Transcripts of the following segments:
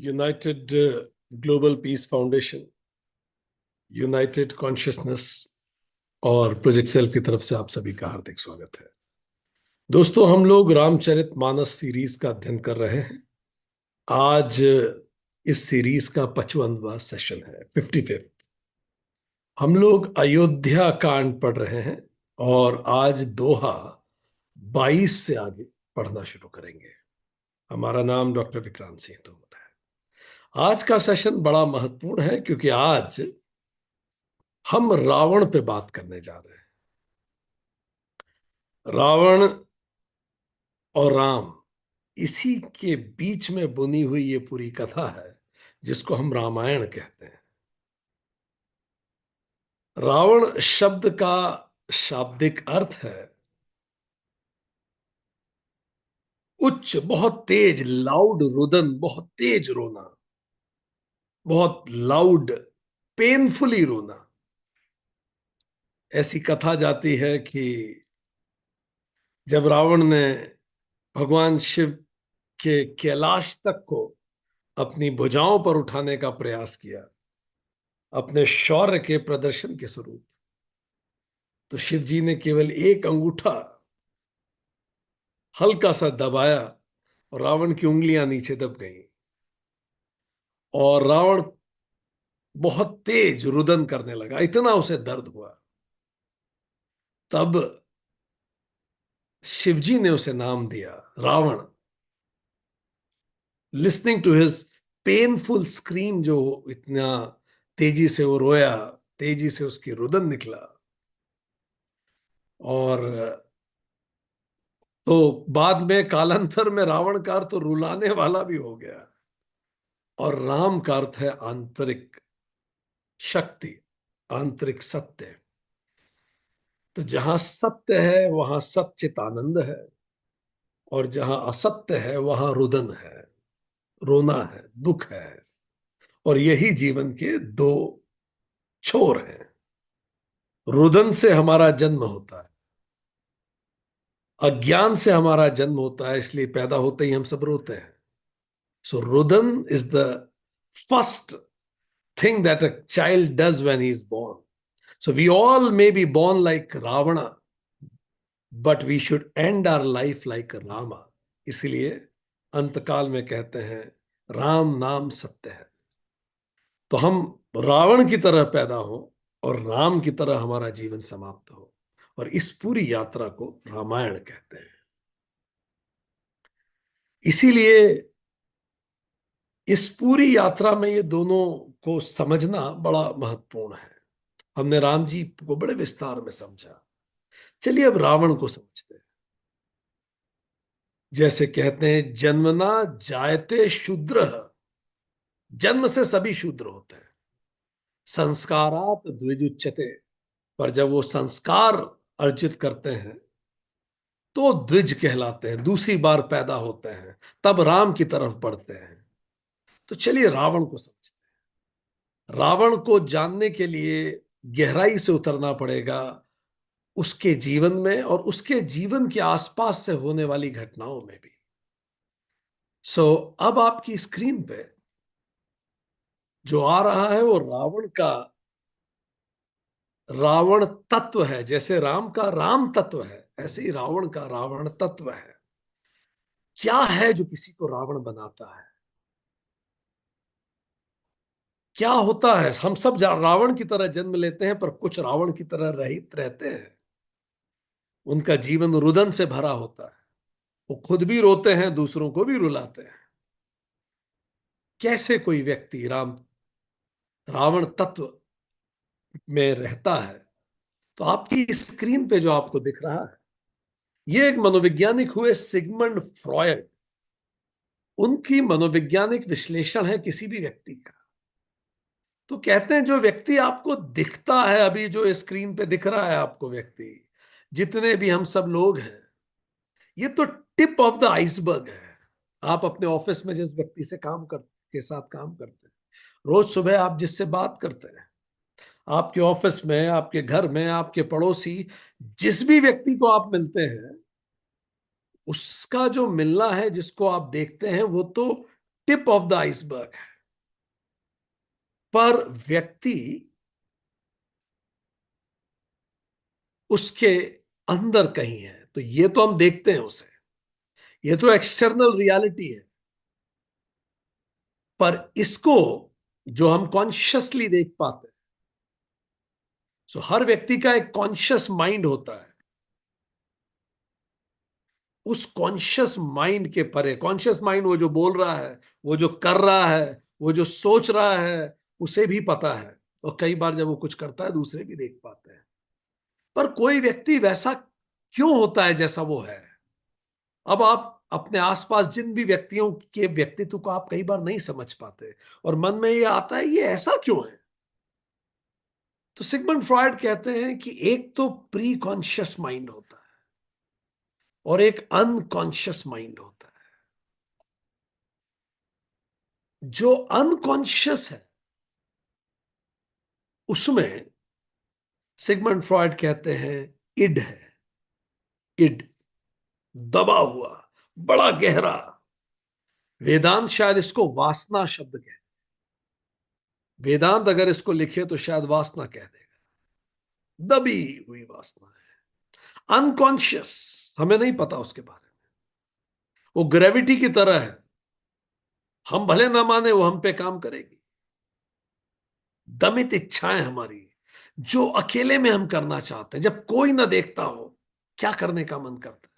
United global peace foundation, United consciousness और project self की तरफ से आप सभी का हार्दिक स्वागत है। दोस्तों, हम लोग रामचरितमानस सीरीज का अध्ययन कर रहे हैं। आज इस सीरीज का 55वां सेशन है, 55th। हम लोग अयोध्या कांड पढ़ रहे हैं और आज दोहा 22 से आगे पढ़ना शुरू करेंगे। हमारा नाम डॉक्टर विक्रांत सिंह तोमर है। आज का सेशन बड़ा महत्वपूर्ण है क्योंकि आज हम रावण पे बात करने जा रहे हैं। रावण और राम, इसी के बीच में बुनी हुई ये पूरी कथा है जिसको हम रामायण कहते हैं। रावण शब्द का शाब्दिक अर्थ है उच्च, बहुत तेज, लाउड रुदन, बहुत तेज रोना, बहुत लाउड, पेनफुली रोना। ऐसी कथा जाती है कि जब रावण ने भगवान शिव के कैलाश तक को अपनी भुजाओं पर उठाने का प्रयास किया अपने शौर्य के प्रदर्शन के स्वरूप, तो शिव जी ने केवल एक अंगूठा हल्का सा दबाया और रावण की उंगलियां नीचे दब गईं और रावण बहुत तेज रुदन करने लगा। इतना उसे दर्द हुआ। तब शिवजी ने उसे नाम दिया Ravan. Listening to his painful scream, जो इतना तेजी से वो रोया, तेजी से उसकी रुदन निकला, और तो बाद में कालांतर में रावण का अर्थ तो रुलाने वाला भी हो गया। और राम का अर्थ है आंतरिक शक्ति, आंतरिक सत्य। तो जहां सत्य है वहां सच्चित आनंद है, और जहां असत्य है वहां रुदन है, रोना है, दुख है। और यही जीवन के दो छोर हैं। रुदन से हमारा जन्म होता है, अज्ञान से हमारा जन्म होता है, इसलिए पैदा होते ही हम सब रोते हैं। सो रुदन is the first thing that a child does when he is born. So we all may be born like Ravana, but we should end our life like Rama. इसलिए अंतकाल में कहते हैं राम नाम सत्य है। तो हम रावण की तरह पैदा हो और राम की तरह हमारा जीवन समाप्त हो, और इस पूरी यात्रा को रामायण कहते हैं। इसीलिए इस पूरी यात्रा में ये दोनों को समझना बड़ा महत्वपूर्ण है। हमने राम जी को बड़े विस्तार में समझा। चलिए अब रावण को समझते हैं। जैसे कहते हैं जन्मना जायते शूद्र, जन्म से सभी शूद्र होते हैं। संस्कारात द्विजुच्यते, पर जब वो संस्कार अर्जित करते हैं तो द्विज कहलाते हैं, दूसरी बार पैदा होते हैं, तब राम की तरफ बढ़ते हैं। तो चलिए रावण को समझते हैं। रावण को जानने के लिए गहराई से उतरना पड़ेगा उसके जीवन में और उसके जीवन के आसपास से होने वाली घटनाओं में भी। अब आपकी स्क्रीन पे जो आ रहा है वो रावण का रावण तत्व है। जैसे राम का राम तत्व है, ऐसे ही रावण का रावण तत्व है। क्या है जो किसी को रावण बनाता है? क्या होता है? हम सब रावण की तरह जन्म लेते हैं, पर कुछ रावण की तरह रहित रहते हैं। उनका जीवन रुदन से भरा होता है। वो खुद भी रोते हैं, दूसरों को भी रुलाते हैं। कैसे कोई व्यक्ति रावण तत्व में रहता है? तो आपकी स्क्रीन पे जो आपको दिख रहा है, ये एक मनोवैज्ञानिक हुए सिगमंड फ्रॉयड, उनकी मनोवैज्ञानिक विश्लेषण है किसी भी व्यक्ति का। तो कहते हैं जो व्यक्ति आपको दिखता है, अभी जो स्क्रीन पे दिख रहा है आपको व्यक्ति, जितने भी हम सब लोग हैं, ये तो टिप ऑफ द आइसबर्ग है। आप अपने ऑफिस में जिस व्यक्ति से के साथ काम करते हैं, रोज सुबह आप जिससे बात करते हैं, आपके ऑफिस में, आपके घर में, आपके पड़ोसी, जिस भी व्यक्ति को आप मिलते हैं, उसका जो मिलना है, जिसको आप देखते हैं, वो तो टिप ऑफ द आइसबर्ग है, पर व्यक्ति उसके अंदर कहीं है। तो ये तो हम देखते हैं उसे, ये तो एक्सटर्नल रियलिटी है। पर इसको जो हम कॉन्शियसली देख पाते हैं, सो हर व्यक्ति का एक कॉन्शियस माइंड होता है। उस कॉन्शियस माइंड के परे, कॉन्शियस माइंड वो जो बोल रहा है, वो जो कर रहा है, वो जो सोच रहा है, उसे भी पता है। और कई बार जब वो कुछ करता है दूसरे भी देख पाते हैं। पर कोई व्यक्ति वैसा क्यों होता है जैसा वो है? अब आप अपने आसपास जिन भी व्यक्तियों के व्यक्तित्व को आप कई बार नहीं समझ पाते, और मन में ये आता है ये ऐसा क्यों है। तो सिगमंड फ्रॉयड कहते हैं कि एक तो प्री कॉन्शियस माइंड होता है और एक अनकॉन्शियस माइंड होता है। जो अनकॉन्शियस है उसमें सिगमंड फ्रॉयड कहते हैं इड है। इड दबा हुआ, बड़ा गहरा। वेदांत शायद इसको वासना शब्द कहे। वेदांत अगर इसको लिखे तो शायद वासना कह देगा। दबी हुई वासना है, अनकॉन्शियस, हमें नहीं पता उसके बारे में। वो ग्रेविटी की तरह है, हम भले ना माने वो हम पे काम करेगी। दमित इच्छाएं हमारी, जो अकेले में हम करना चाहते हैं, जब कोई ना देखता हो, क्या करने का मन करता है।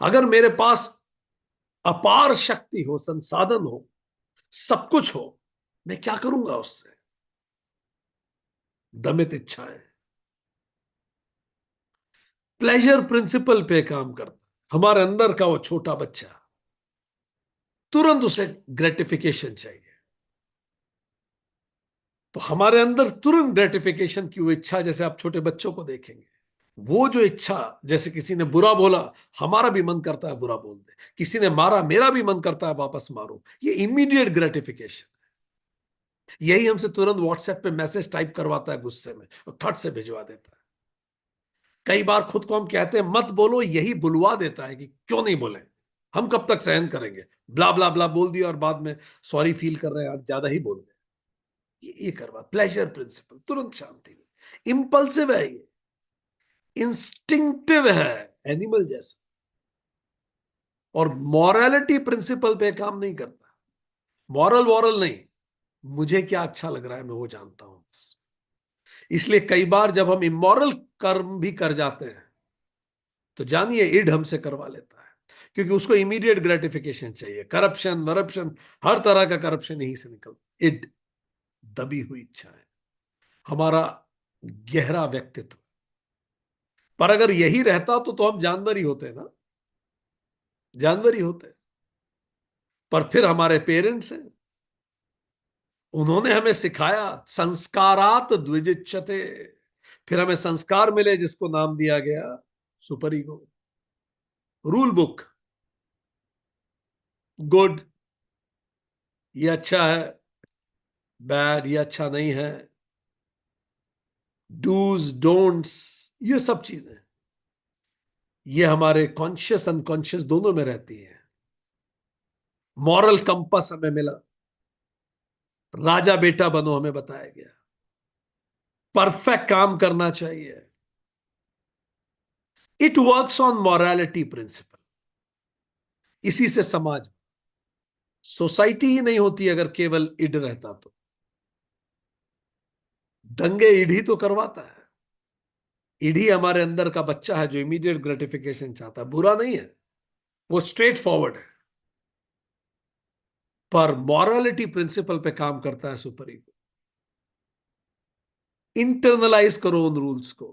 अगर मेरे पास अपार शक्ति हो, संसाधन हो, सब कुछ हो, मैं क्या करूंगा उससे? दमित इच्छाएं। प्लेजर प्रिंसिपल पे काम करता है। हमारे अंदर का वो छोटा बच्चा, तुरंत उसे ग्रेटिफिकेशन चाहिए। तो हमारे अंदर तुरंत ग्रेटिफिकेशन की वो इच्छा, जैसे आप छोटे बच्चों को देखेंगे, वो जो इच्छा, जैसे किसी ने बुरा बोला, हमारा भी मन करता है बुरा बोल दे। किसी ने मारा, मेरा भी मन करता है वापस मारो। ये इमीडिएट ग्रेटिफिकेशन। यही हमसे तुरंत व्हाट्सएप पे मैसेज टाइप करवाता है गुस्से में और ठट से भिजवा देता है। कई बार खुद को हम कहते हैं मत बोलो, यही बुलवा देता है कि क्यों नहीं बोले, हम कब तक सहन करेंगे। ब्ला ब्ला ब्ला बोल दिया और बाद में सॉरी फील कर रहे हैं, आज ज्यादा ही बोल रहे हैं। ये करवा प्लेजर प्रिंसिपल, तुरंत शांति में। इंपल्सिव है ये, इंस्टिंक्टिव है, एनिमल जैसा। और मॉरलिटी प्रिंसिपल पे काम नहीं करता। मॉरल वॉरल नहीं, मुझे क्या अच्छा लग रहा है मैं वो जानता हूं बस। इसलिए कई बार जब हम इमोरल कर्म भी कर जाते हैं तो जानिए इड हमसे करवा लेता है, क्योंकि उसको इमीडिएट ग्रेटिफिकेशन चाहिए। करप्शन वरप्शन, हर तरह का करप्शन यहीं से निकलता। इड, दबी हुई इच्छा है, हमारा गहरा व्यक्तित्व। पर अगर यही रहता तो हम जानवर ही होते ना, जानवर ही होते। पर फिर हमारे पेरेंट्स हैं, उन्होंने हमें सिखाया, संस्कारात द्विजिच्यते। फिर हमें संस्कार मिले जिसको नाम दिया गया super ego. Rule book, good, ये अच्छा है, बैड, ये अच्छा नहीं है, डूज डोंट्स, ये सब चीजें ये हमारे कॉन्शियस अनकॉन्शियस दोनों में रहती है। मॉरल कंपस हमें मिला, राजा बेटा बनो हमें बताया गया, परफेक्ट काम करना चाहिए। It works on morality principle. इसी से समाज, सोसाइटी ही नहीं होती अगर केवल इड रहता तो। दंगे इड ही तो करवाता है। इड ही हमारे अंदर का बच्चा है जो इमीडिएट ग्रेटिफिकेशन चाहता है। बुरा नहीं है, वो स्ट्रेट फॉरवर्ड है। पर मॉरलिटी प्रिंसिपल पे काम करता है सुपर ईगो। इंटरनलाइज करो उन रूल्स को।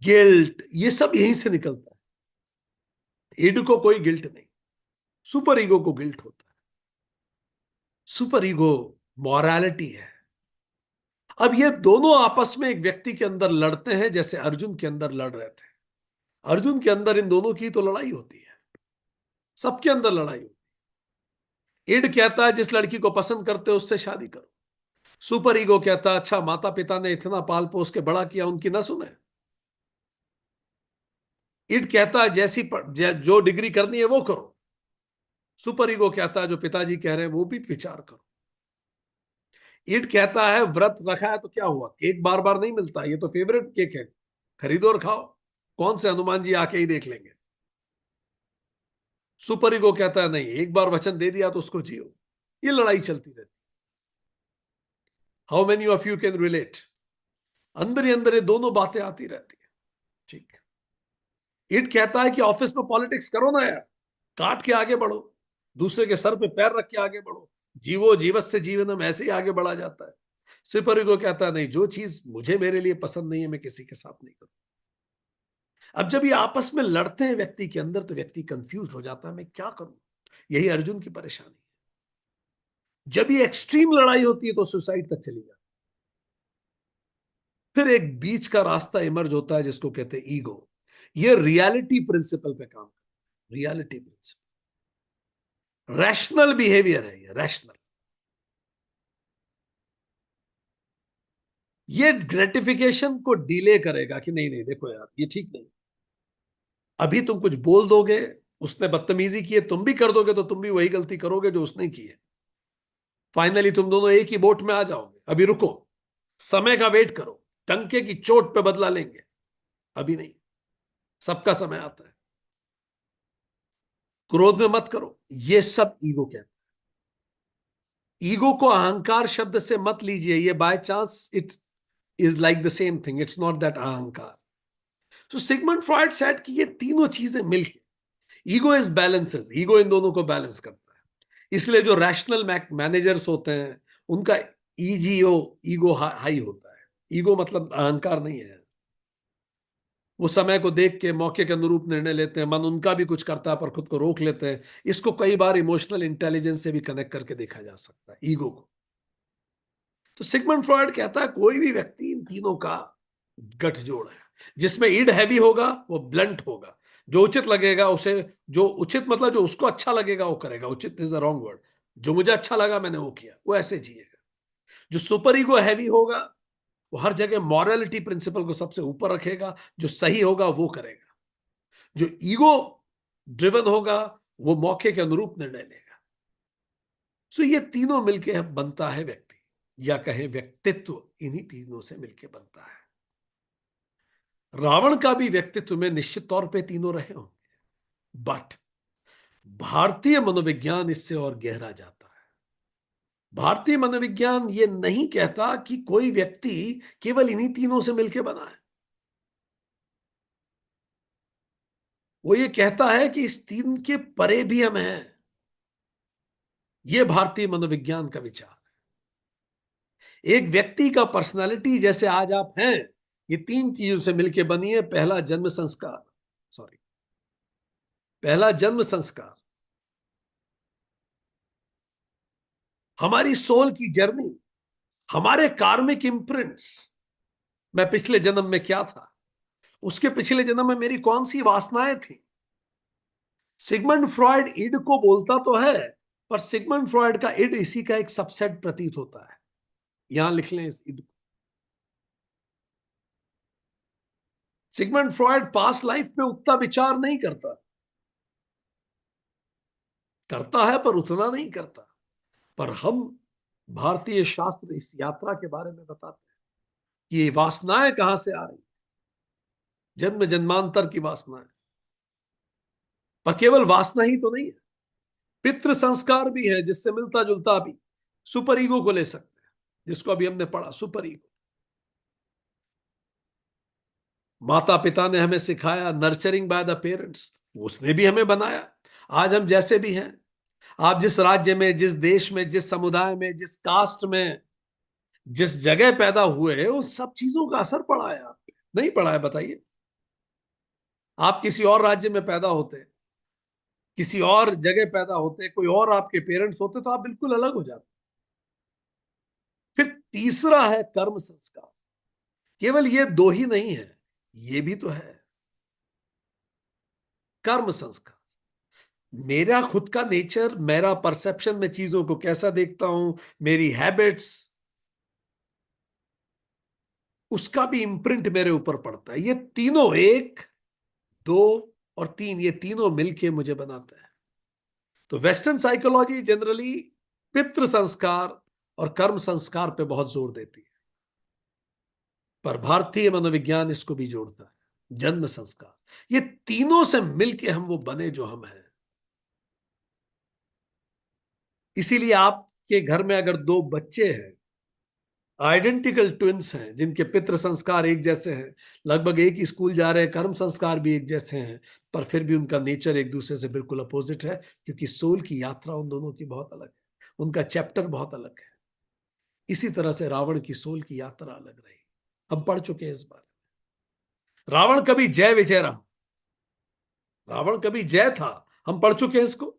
गिल्ट, ये सब यहीं से निकलता है। इड को कोई गिल्ट नहीं, सुपर ईगो को गिल्ट होता है। सुपर ईगो मॉरलिटी है। अब ये दोनों आपस में एक व्यक्ति के अंदर लड़ते हैं, जैसे अर्जुन के अंदर लड़ रहे थे। अर्जुन के अंदर इन दोनों की तो लड़ाई होती है, सबके अंदर लड़ाई होती है। इड कहता है जिस लड़की को पसंद करते हो उससे शादी करो। सुपर ईगो कहता है अच्छा माता पिता ने इतना पाल पोस के बड़ा किया, उनकी ना सुने। इड कहता है जो डिग्री करनी है वो करो। सुपर ईगो कहता है जो पिताजी कह रहे हैं वो भी विचार करो। ईट कहता है व्रत रखा है तो क्या हुआ, केक बार बार नहीं मिलता, ये तो फेवरेट केक है, खरीदो और खाओ, कौन से हनुमान जी आके ही देख लेंगे। सुपर ईगो कहता है नहीं, एक बार वचन दे दिया तो उसको जियो। ये लड़ाई चलती रहती। How many of you can relate? अंदर ही अंदर ये दोनों बातें आती रहती है। ठीक। इट कहता है कि ऑफिस में पॉलिटिक्स करो ना यार, काट के आगे बढ़ो, दूसरे के सर पे पैर रख के आगे बढ़ो, जीवो जीवस से जीवनम, ऐसे ही आगे बढ़ा जाता है। सुपर ईगो कहता है नहीं, जो चीज मुझे मेरे लिए पसंद नहीं है मैं किसी के साथ नहीं करूं। अब जब ये आपस में लड़ते हैं व्यक्ति के अंदर तो व्यक्ति कंफ्यूज हो जाता है, मैं क्या करूं। यही अर्जुन की परेशानी है। जब ये एक्सट्रीम लड़ाई होती है तो सुसाइड तक चली जाती है। फिर एक बीच का रास्ता इमर्ज होता है जिसको कहते हैं ईगो। ये रियलिटी प्रिंसिपल पे काम करता है, रियलिटी प्रिंसिपल, रैशनल बिहेवियर है ये, रैशनल। ये ग्रेटिफिकेशन को डिले करेगा कि नहीं नहीं देखो यार ये ठीक नहीं, अभी तुम कुछ बोल दोगे, उसने बदतमीजी की है तुम भी कर दोगे तो तुम भी वही गलती करोगे जो उसने की है, फाइनली तुम दोनों एक ही बोट में आ जाओगे, अभी रुको, समय का वेट करो, टंके की चोट पे बदला लेंगे, अभी नहीं, सबका समय आता है, क्रोध में मत करो। ये सब ईगो कहता है। ईगो को अहंकार शब्द से मत लीजिए, ये by chance it is like the same thing, it's not that अहंकार। तो सिगमंड फ्रॉइड सेड कि ये तीनों चीजें मिलके ईगो इज बैलेंसेस, ईगो इन दोनों को बैलेंस करता है। इसलिए जो रैशनल मैनेजर्स होते हैं उनका ईजीओ, ईगो हाई होता है। ईगो मतलब अहंकार नहीं है, वो समय को देख के मौके के अनुरूप निर्णय लेते हैं, मन उनका भी कुछ करता है पर खुद को रोक लेते हैं। इसको कई बार इमोशनल इंटेलिजेंस से भी कनेक्ट करके देखा जा सकता है ईगो को। तो सिगमंड फ्रॉइड कहता है कोई भी व्यक्ति इन तीनों का गठजोड़ है, जिसमें ईड हैवी होगा वो ब्लंट होगा, जो उचित लगेगा उसे, जो उचित मतलब जो उसको अच्छा लगेगा वो करेगा, उचित इज द रॉन्ग वर्ड, जो मुझे अच्छा लगा मैंने वो किया, वो ऐसे जिएगा। जो सुपर ईगो हैवी होगा वो हर जगह मॉरलिटी प्रिंसिपल को सबसे ऊपर रखेगा, जो सही होगा वो करेगा। जो ईगो ड्रिवन होगा वो मौके के अनुरूप निर्णय लेगा। सो ये तीनों मिलके बनता है व्यक्ति, या कहें व्यक्तित्व, इन्हीं तीनों से मिलके बनता है। रावण का भी व्यक्तित्व में निश्चित तौर पे तीनों रहे होंगे, बट भारतीय मनोविज्ञान इससे और गहरा जाता है। भारतीय मनोविज्ञान ये नहीं कहता कि कोई व्यक्ति केवल इन्हीं तीनों से मिलके बना है। वो ये कहता है कि इस तीन के परे भी हम हैं। ये भारतीय मनोविज्ञान का विचार है। एक व्यक्ति का पर्सनालिटी जैसे आज आप हैं, ये तीन चीजों से मिलके बनी है। पहला जन्म संस्कार, सॉरी, पहला जन्म संस्कार, हमारी सोल की जर्नी, हमारे कार्मिक इम्प्रिंट्स, मैं पिछले जन्म में क्या था, उसके पिछले जन्म में मेरी कौन सी वासनाएं थी। सिगमंड फ्रॉइड इड को बोलता तो है, पर सिगमंड फ्रॉइड का इड इसी का एक सबसेट प्रतीत होता है। यहां लिख लें इस id. Sigmund Freud past life में उतना विचार नहीं करता, करता है पर उतना नहीं करता। पर हम भारतीय शास्त्र इस यात्रा के बारे में बताते हैं कि ये वासनाएं कहां से आ रही, जन्म जन्मांतर की वासनाएं। पर केवल वासना ही तो नहीं है, पितृ संस्कार भी है जिससे मिलता जुलता भी सुपर ईगो को ले सकते हैं, जिसको अभी हमने पढ़ा सुपर ईगो। माता पिता ने हमें सिखाया, नर्चरिंग बाय द पेरेंट्स, उसने भी हमें बनाया आज हम जैसे भी हैं। आप जिस राज्य में, जिस देश में, जिस समुदाय में, जिस कास्ट में, जिस जगह पैदा हुए, उन सब चीजों का असर पड़ा है आप पे, नहीं पड़ा है बताइए। आप किसी और राज्य में पैदा होते, किसी और जगह पैदा होते, कोई और आपके पेरेंट्स होते तो आप बिल्कुल अलग हो जाते। फिर तीसरा है कर्म संस्कार। केवल ये दो ही नहीं है, ये भी तो है कर्म संस्कार। मेरा खुद का नेचर, मेरा परसेप्शन, में चीजों को कैसा देखता हूं, मेरी हैबिट्स, उसका भी इम्प्रिंट मेरे ऊपर पड़ता है। ये तीनों, एक, दो और तीन, ये तीनों मिलके मुझे बनाता है। तो वेस्टर्न साइकोलॉजी जनरली पितृ संस्कार और कर्म संस्कार पे बहुत जोर देती है, पर भारतीय मनोविज्ञान इसको भी जोड़ता है, जन्म संस्कार। ये तीनों से मिलके हम वो बने जो हम हैं। इसीलिए आपके घर में अगर दो बच्चे हैं, आइडेंटिकल ट्विंस हैं, जिनके पितृ संस्कार एक जैसे हैं, लगभग एक ही स्कूल जा रहे हैं, कर्म संस्कार भी एक जैसे हैं, पर फिर भी उनका नेचर एक दूसरे से बिल्कुल अपोजिट है, क्योंकि सोल की यात्रा उन दोनों की बहुत अलग है, उनका चैप्टर बहुत अलग है। इसी तरह से रावण की सोल की यात्रा अलग रही। हम पढ़ चुके हैं इस बारे में। रावण कभी जय विजय रहा, रावण कभी जय था, हम पढ़ चुके हैं इसको।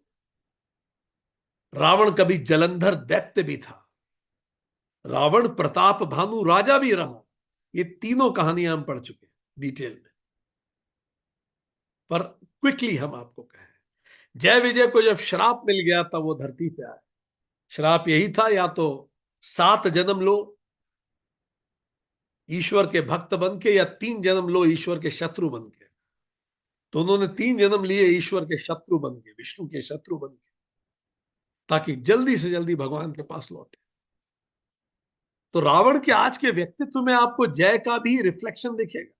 रावण कभी जलंधर दैत्य भी था, रावण प्रताप भानु राजा भी रहा। ये तीनों कहानियां हम पढ़ चुके हैं डिटेल में। पर क्विकली हम आपको कहें, जय विजय को जब श्राप मिल गया तब वो धरती पे आए। श्राप यही था, या तो 7 जन्म लो ईश्वर के भक्त बन के, या 3 जन्म लो ईश्वर के शत्रु बन के। तो उन्होंने 3 जन्म लिए ईश्वर के शत्रु बन के, विष्णु के शत्रु बन के, ताकि जल्दी से जल्दी भगवान के पास लौटे। तो रावण के आज के व्यक्तित्व में आपको जय का भी रिफ्लेक्शन दिखेगा।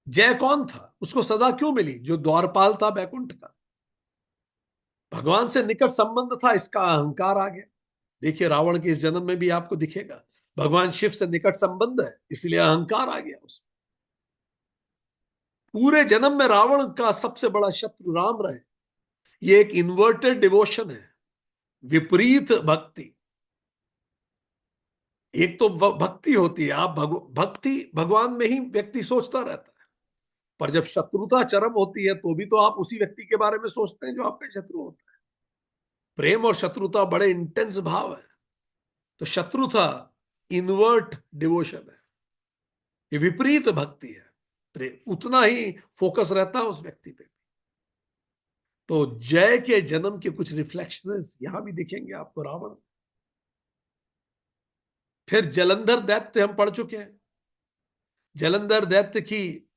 जय कौन था, उसको सजा क्यों मिली? जो द्वारपाल था बैकुंठ का, भगवान से निकट संबंध था, इसका अहंकार आ गया। देखिए रावण के इस जन्म में भी आपको दिखेगा, भगवान शिव से निकट संबंध है, इसलिए अहंकार आ गया उसमें। पूरे जन्म में रावण का सबसे बड़ा शत्रु राम रहे। ये एक इन्वर्टेड डिवोशन है, विपरीत भक्ति। एक तो भक्ति होती है, आप भक्ति भगवान में ही व्यक्ति सोचता रहता है, पर जब शत्रुता चरम होती है तो भी तो आप उसी व्यक्ति के बारे में सोचते हैं जो आपका शत्रु होता है। प्रेम और शत्रुता बड़े इंटेंस भाव है। तो शत्रुता इनवर्ट डिवोशन है, ये विपरीत भक्ति है। प्रेम उतना ही फोकस रहता है उस व्यक्ति पे। तो जय के जन्म के कुछ रिफ्लेक्शंस यहां भी दिखेंगे आपको रावण। फिर जलंधर दैत्य हम पढ़ चुके हैं। जलंधर दैत्य की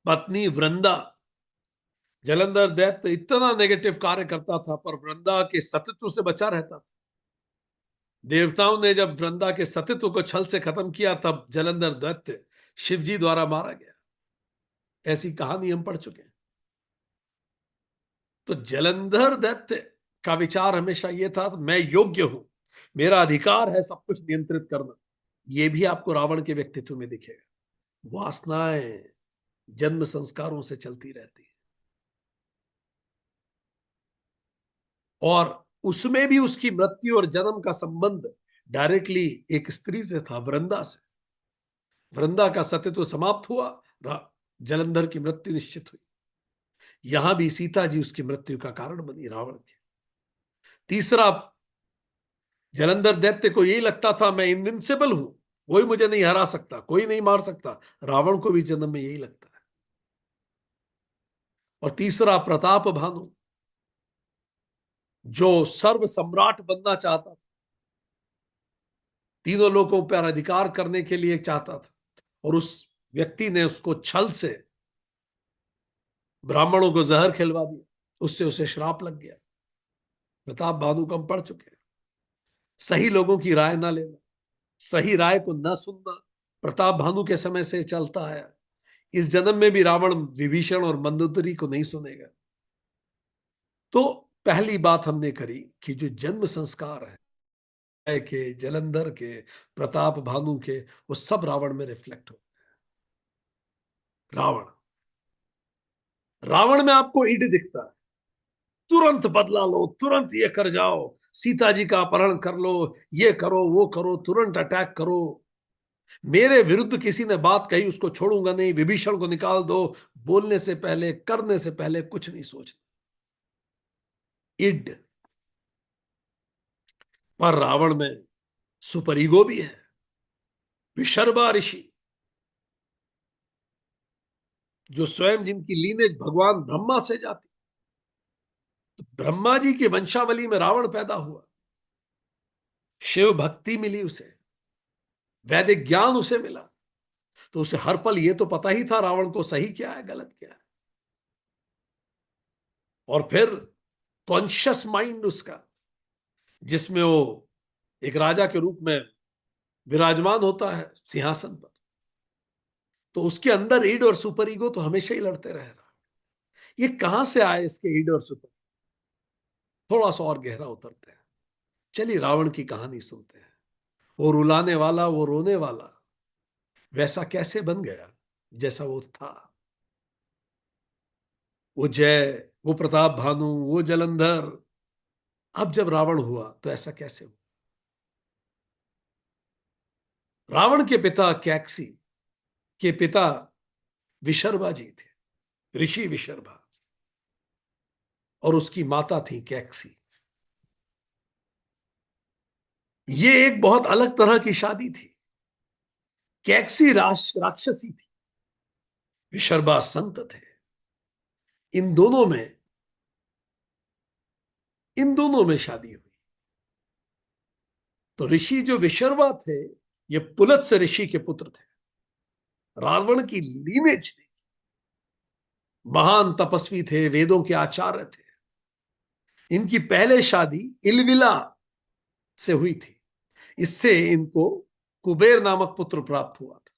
पत्नी वृंदा, जलंधर दैत्य इतना नेगेटिव कार्य करता था, पर वृंदा के सतीत्व से बचा रहता था। देवताओं ने जब वृंदा के सतीत्व को छल से खत्म किया, तब जलंधर दैत्य शिवजी द्वारा मारा गया। ऐसी कहानी हम पढ़ चुके हैं। तो जलंधर दैत्य का विचार हमेशा यह था, मैं योग्य हूं, मेरा अधिकार है सब कुछ नियंत्रित करना। यह भी आपको रावण के व्यक्तित्व में दिखेगा। वासनाएं जन्म संस्कारों से चलती रहती है, और उसमें भी उसकी मृत्यु और जन्म का संबंध डायरेक्टली एक स्त्री से था, वृंदा से। वृंदा का सतीत्व समाप्त हुआ, जलंधर की मृत्यु निश्चित हुई। यहां भी सीता जी उसकी मृत्यु का कारण बनी रावण के। तीसरा, जलंधर दैत्य को यही लगता था मैं इनविंसिबल हूं, कोई मुझे नहीं हरा सकता, कोई नहीं मार सकता। रावण को भी जन्म में यही लगता है। और तीसरा, प्रताप भानु, जो सर्व सम्राट बनना चाहता था, तीनों लोगों पर अधिकार करने के लिए चाहता था, और उस व्यक्ति ने उसको छल से ब्राह्मणों को जहर खिलवा दिया, उससे उसे श्राप लग गया। प्रताप भानु को हम पढ़ चुके हैं। सही लोगों की राय ना लेना, सही राय को न सुनना, प्रताप भानु के समय से चलता है। इस जन्म में भी रावण विभीषण और मंदोदरी को नहीं सुनेगा। तो पहली बात हमने करी कि जो जन्म संस्कार है के, जलंधर के, प्रताप भानु के, वो सब रावण में रिफ्लेक्ट होते हैं। रावण, रावण में आपको ईड दिखता है, तुरंत बदला लो, तुरंत ये कर जाओ, सीता जी का अपहरण कर लो, ये करो वो करो, तुरंत अटैक करो, मेरे विरुद्ध किसी ने बात कही उसको छोड़ूंगा नहीं, विभीषण को निकाल दो। बोलने से पहले, करने से पहले कुछ नहीं सोचना, इड। पर रावण में सुपर ईगो भी है, विशर्बा ऋषि, जो स्वयं जिनकी लीनेज भगवान ब्रह्मा से जाती। तो ब्रह्मा जी की वंशावली में रावण पैदा हुआ, शिव भक्ति मिली उसे, वैदिक ज्ञान उसे मिला, तो उसे हर पल ये तो पता ही था रावण को सही क्या है गलत क्या है। और फिर कॉन्शियस माइंड उसका, जिसमें वो एक राजा के रूप में विराजमान होता है सिंहासन पर, तो उसके अंदर ईड और सुपर ईगो तो हमेशा ही लड़ते रह रहा। ये कहां से आए इसके ईड और सुपर? थोड़ा सा और गहरा उतरते हैं। चलिए रावण की कहानी सुनते हैं। वो रुलाने वाला, वो रोने वाला, वैसा कैसे बन गया जैसा वो था? वो जय, वो प्रताप भानु, वो जलंधर, अब जब रावण हुआ तो ऐसा कैसे हुआ? रावण के पिता कैकसी के पिता विशर्बा जी थे, ऋषि विशर्बा, और उसकी माता थी कैकसी। ये एक बहुत अलग तरह की शादी थी। कैकसी राक्षसी थी, विशर्बा संत थे। इन दोनों में इन दोनों में शादी हुई। तो ऋषि जो विशर्वा थे, ये पुलत्स्य ऋषि के पुत्र थे, रावण की लीनेज थे, महान तपस्वी थे, वेदों के आचार्य थे। इनकी पहले शादी इलविला से हुई थी। इससे इनको कुबेर नामक पुत्र प्राप्त हुआ था।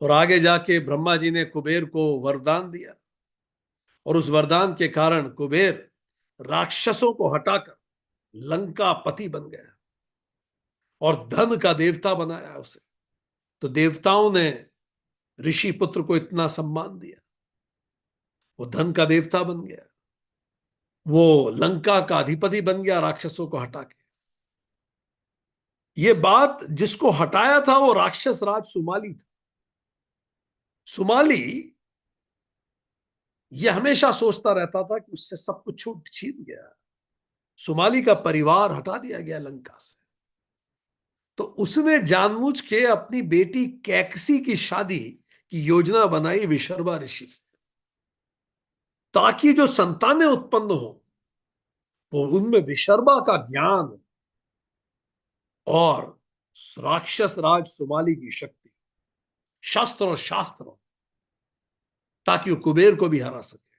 और आगे जाके ब्रह्मा जी ने कुबेर को वरदान दिया, और उस वरदान के कारण कुबेर राक्षसों को हटाकर लंका पति बन गया और धन का देवता बनाया उसे। तो देवताओं ने ऋषि पुत्र को इतना सम्मान दिया, वो धन का देवता बन गया, वो लंका का अधिपति बन गया राक्षसों को हटा के। ये बात जिसको हटाया था वो राक्षस राज सुमाली था। सुमाली ये हमेशा सोचता रहता था कि उससे सब कुछ छूट छीन गया, सुमाली का परिवार हटा दिया गया लंका से। तो उसने जानबूझ के अपनी बेटी कैकसी की शादी की योजना बनाई विशर्वा ऋषि से, ताकि जो संतानें उत्पन्न हो वो उनमें विशर्वा का ज्ञान और राक्षस राज सुमाली की शक्ति, शस्त्र और शास्त्र, ताकि वो कुबेर को भी हरा सके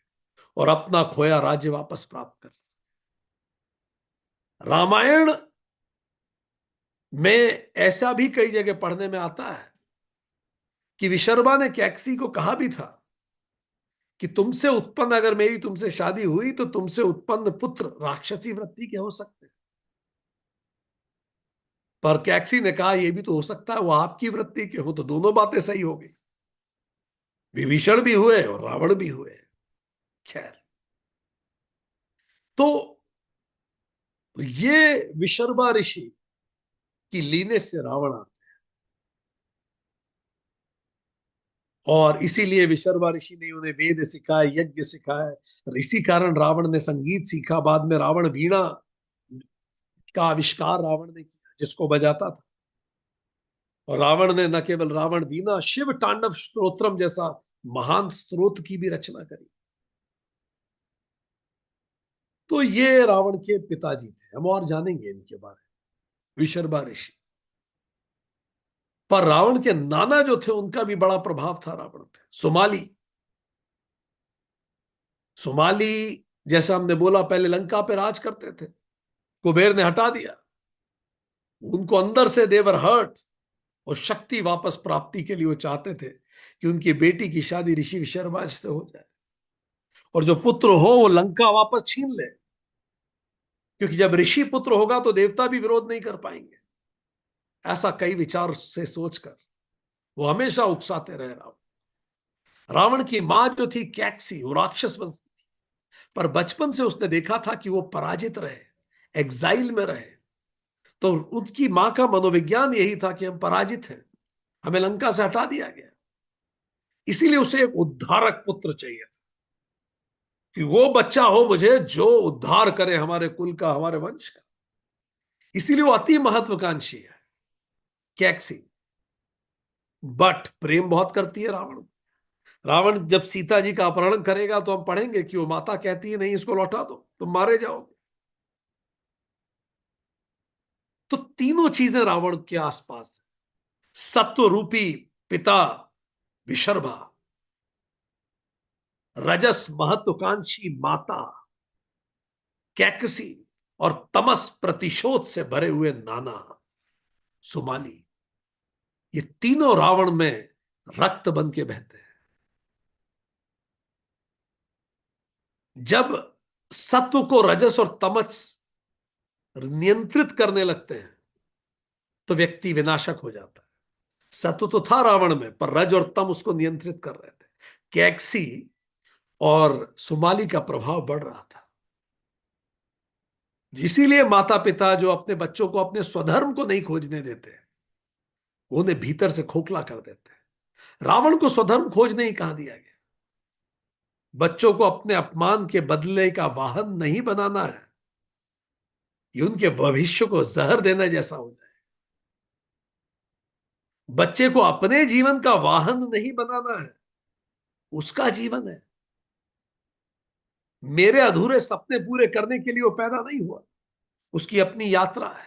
और अपना खोया राज्य वापस प्राप्त कर। रामायण में ऐसा भी कई जगह पढ़ने में आता है कि विशर्वा ने कैकसी को कहा भी था कि तुमसे उत्पन्न, अगर मेरी तुमसे शादी हुई तो तुमसे उत्पन्न पुत्र राक्षसी वृत्ति के हो सकते हैं। पर कैकसी ने कहा यह भी तो हो सकता है वो आपकी वृत्ति के हो, तो दोनों बातें सही हो गई, विभीषण भी हुए और रावण भी हुए। खैर, तो ये विशर्वा ऋषि की लीने से रावण आता, और इसीलिए विशर्वा ऋषि ने उन्हें वेद सिखाए, यज्ञ सिखाए। इसी कारण रावण ने संगीत सीखा। बाद में रावण वीणा का आविष्कार रावण ने किया, जिसको बजाता था। और रावण ने न केवल रावण वीणा, शिव तांडव स्तोत्रम जैसा महान स्तोत्र की भी रचना करी। तो ये रावण के पिताजी थे। हम और जानेंगे इनके बारे में, विशर्वा ऋषि। पर रावण के नाना जो थे उनका भी बड़ा प्रभाव था रावण पे। सुमाली, जैसा हमने बोला, पहले लंका पे राज करते थे, कुबेर ने हटा दिया उनको। अंदर से देवर हर्ट, और शक्ति वापस प्राप्ति के लिए वो चाहते थे कि उनकी बेटी की शादी ऋषि विशर्वा से हो जाए, और जो पुत्र हो वो लंका वापस छीन ले, क्योंकि जब ऋषि पुत्र होगा तो देवता भी विरोध नहीं कर पाएंगे। ऐसा कई विचार से सोचकर वो हमेशा उकसाते रहे रावण। रावण की मां जो थी कैकसी, वो राक्षस वंश, पर बचपन से उसने देखा था कि वो पराजित रहे, एग्जाइल में रहे। तो उसकी मां का मनोविज्ञान यही था कि हम पराजित हैं, हमें लंका से हटा दिया गया। इसीलिए उसे एक उद्धारक पुत्र चाहिए था, कि वो बच्चा हो मुझे जो उद्धार करे हमारे कुल का, हमारे वंश का। इसीलिए वो अति महत्वाकांक्षी है कैकसी। बट प्रेम बहुत करती है रावण। रावण जब सीता जी का अपहरण करेगा तो हम पढ़ेंगे कि वो माता कहती है नहीं, इसको लौटा दो, तुम मारे जाओगे। तो तीनों चीजें रावण के आसपास है। सत्व रूपी पिता विशर्भा, रजस महत्वाकांक्षी माता कैकसी और तमस प्रतिशोध से भरे हुए नाना सुमाली, ये तीनों रावण में रक्त बन के बहते हैं। जब सत्व को रजस और तमस नियंत्रित करने लगते हैं तो व्यक्ति विनाशक हो जाता है। सत्व तो था रावण में, पर रज और तम उसको नियंत्रित कर रहे थे। कैकसी और सुमाली का प्रभाव बढ़ रहा था। इसीलिए माता पिता जो अपने बच्चों को अपने स्वधर्म को नहीं खोजने देते, उन्हें भीतर से खोखला कर देते हैं। रावण को स्वधर्म खोजने ही कहां दिया गया। बच्चों को अपने अपमान के बदले का वाहन नहीं बनाना है। ये उनके भविष्य को जहर देने जैसा हो जाए। बच्चे को अपने जीवन का वाहन नहीं बनाना है, उसका जीवन है। मेरे अधूरे सपने पूरे करने के लिए वो पैदा नहीं हुआ, उसकी अपनी यात्रा है।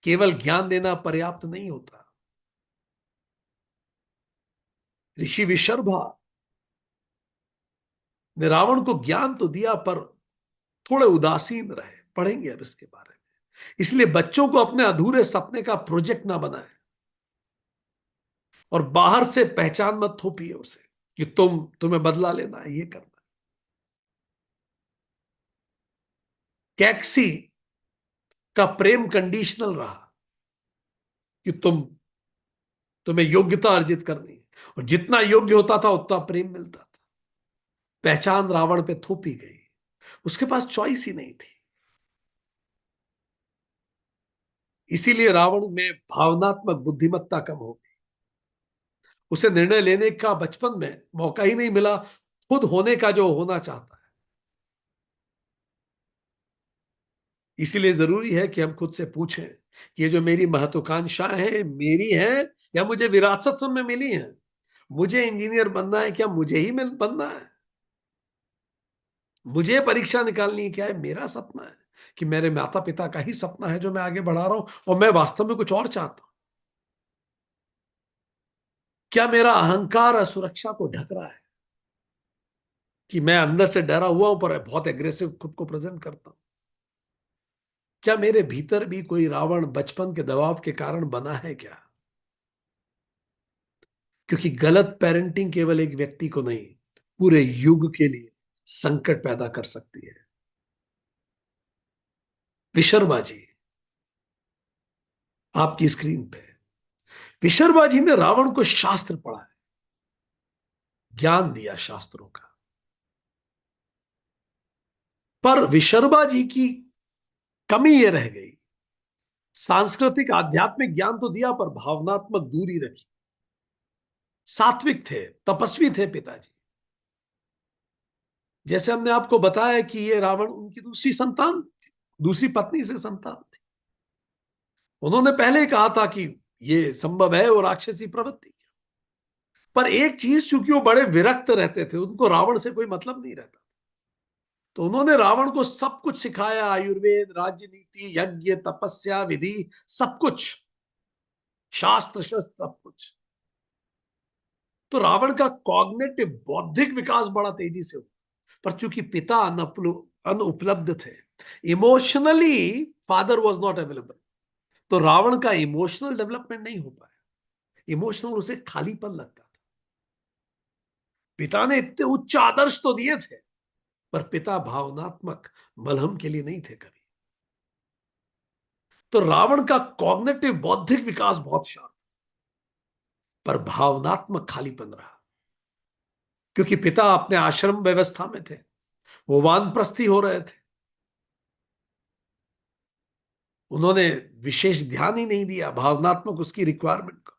केवल ज्ञान देना पर्याप्त नहीं होता। ऋषि विशर्भा ने रावण को ज्ञान तो दिया, पर थोड़े उदासीन रहे। पढ़ेंगे अब इसके बारे में। इसलिए बच्चों को अपने अधूरे सपने का प्रोजेक्ट ना बनाए और बाहर से पहचान मत थोपिए उसे कि तुम्हें बदला लेना है, ये करना है। कैक्सी का प्रेम कंडीशनल रहा कि तुम्हें योग्यता अर्जित करनी है, और जितना योग्य होता था उतना प्रेम मिलता था। पहचान रावण पे थोपी गई, उसके पास चॉइस ही नहीं थी। इसीलिए रावण में भावनात्मक बुद्धिमत्ता कम हो गई। उसे निर्णय लेने का बचपन में मौका ही नहीं मिला, खुद होने का जो होना चाहता है। इसीलिए जरूरी है कि हम खुद से पूछें कि ये जो मेरी महत्वाकांक्षाएं हैं, मेरी हैं या मुझे विरासत में मिली हैं। मुझे इंजीनियर बनना है, क्या मुझे ही बनना है? मुझे परीक्षा निकालनी है, क्या है मेरा सपना है कि मेरे माता पिता का ही सपना है जो मैं आगे बढ़ा रहा हूं, और मैं वास्तव में कुछ और चाहता हूं? क्या मेरा अहंकार असुरक्षा को ढक रहा है कि मैं अंदर से डरा हुआ हूं पर बहुत एग्रेसिव खुद को प्रेजेंट करता हूं? क्या मेरे भीतर भी कोई रावण बचपन के दबाव के कारण बना है क्या? क्योंकि गलत पेरेंटिंग केवल एक व्यक्ति को नहीं, पूरे युग के लिए संकट पैदा कर सकती है। विशर्मा जी आपकी स्क्रीन पे। विशर्मा जी ने रावण को शास्त्र पढ़ा है, ज्ञान दिया शास्त्रों का। पर विशर्मा जी की कमी यह रह गई, सांस्कृतिक आध्यात्मिक ज्ञान तो दिया पर भावनात्मक दूरी रखी। सात्विक थे, तपस्वी थे पिताजी। जैसे हमने आपको बताया कि ये रावण उनकी दूसरी संतान थी, दूसरी पत्नी से संतान थी। उन्होंने पहले ही कहा था कि ये संभव है और राक्षसी प्रवृत्ति। पर एक चीज, चूंकि वो बड़े विरक्त रहते थे, उनको रावण से कोई मतलब नहीं रहता, तो उन्होंने रावण को सब कुछ सिखाया। आयुर्वेद, राजनीति, यज्ञ, तपस्या, विधि, सब कुछ, शास्त्र शस्त्र, सब कुछ। तो रावण का कॉग्निटिव बौद्धिक विकास बड़ा तेजी से हुआ। पर चूंकि पिता अनुपलब्ध थे, emotionally father was not available, तो रावण का इमोशनल डेवलपमेंट नहीं हो पाया। इमोशनल उसे खालीपन लगता था। पिता ने इतने उच्च आदर्श तो दिए थे, पर पिता भावनात्मक मलहम के लिए नहीं थे कभी। तो रावण का कॉग्निटिव बौद्धिक विकास बहुत शार्प, पर भावनात्मक खालीपन रहा। क्योंकि पिता अपने आश्रम व्यवस्था में थे, वो वानप्रस्थी हो रहे थे। उन्होंने विशेष ध्यान ही नहीं दिया भावनात्मक उसकी रिक्वायरमेंट को।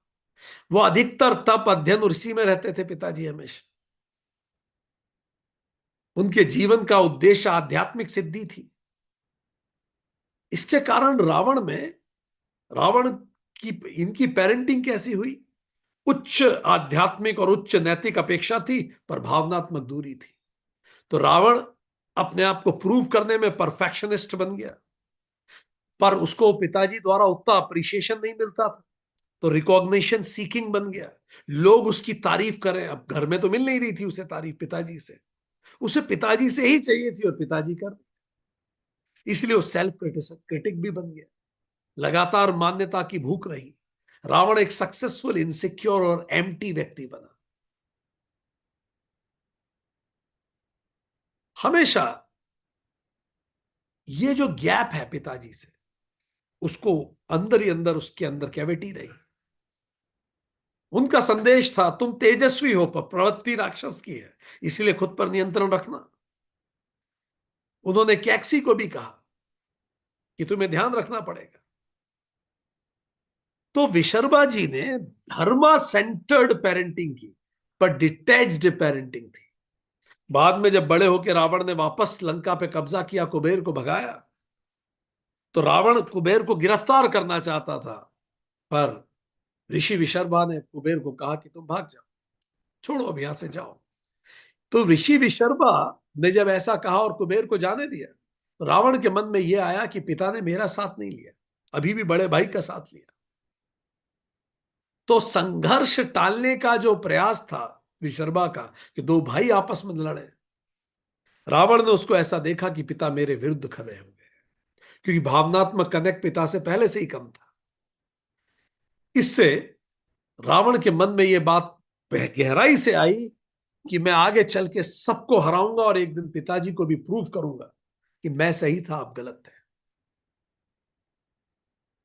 वो अधिकतर तप, अध्ययन और इसी में रहते थे पिताजी हमेशा। उनके जीवन का उद्देश्य आध्यात्मिक सिद्धि थी। इसके कारण रावण की इनकी पेरेंटिंग कैसी हुई? उच्च आध्यात्मिक और उच्च नैतिक अपेक्षा थी, पर भावनात्मक दूरी थी। तो रावण अपने आप को प्रूव करने में परफेक्शनिस्ट बन गया, पर उसको पिताजी द्वारा उतना अप्रिशिएशन नहीं मिलता था। तो रिकॉग्निशन सीकिंग बन गया, लोग उसकी तारीफ करें। अब घर में तो मिल नहीं रही थी उसे तारीफ पिताजी से, उसे पिताजी से ही चाहिए थी और पिताजी कर, इसलिए वो सेल्फ क्रिटिक भी बन गया, लगातार मान्यता की भूख रही। रावण एक सक्सेसफुल इनसिक्योर और एम्प्टी व्यक्ति बना। हमेशा ये जो गैप है पिताजी से, उसको अंदर ही अंदर उसके अंदर कैविटी रही। उनका संदेश था तुम तेजस्वी हो पर प्रवृत्ति राक्षस की है, इसलिए खुद पर नियंत्रण रखना। उन्होंने कैक्सी को भी कहा कि तुम्हें ध्यान रखना पड़ेगा। तो विशर्बा जी ने धर्मा सेंटर्ड पेरेंटिंग की, पर डिटैच्ड पेरेंटिंग थी। बाद में जब बड़े होकर रावण ने वापस लंका पे कब्जा किया, कुबेर को भगाया, तो रावण कुबेर को गिरफ्तार करना चाहता था, पर ऋषि विशर्बा ने कुबेर को कहा कि तुम भाग जाओ, छोड़ो अब यहां से जाओ। तो ऋषि विशर्बा ने जब ऐसा कहा और कुबेर को जाने दिया, तो रावण के मन में यह आया कि पिता ने मेरा साथ नहीं लिया, अभी भी बड़े भाई का साथ लिया। तो संघर्ष टालने का जो प्रयास था विशर्बा का, कि दो भाई आपस में लड़े, रावण ने उसको ऐसा देखा कि पिता मेरे विरुद्ध खड़े हो गए, क्योंकि भावनात्मक कनेक्ट पिता से पहले से ही कम था। इससे रावण के मन में यह बात गहराई से आई कि मैं आगे चल के सबको हराऊंगा और एक दिन पिताजी को भी प्रूव करूंगा कि मैं सही था, आप गलत थे।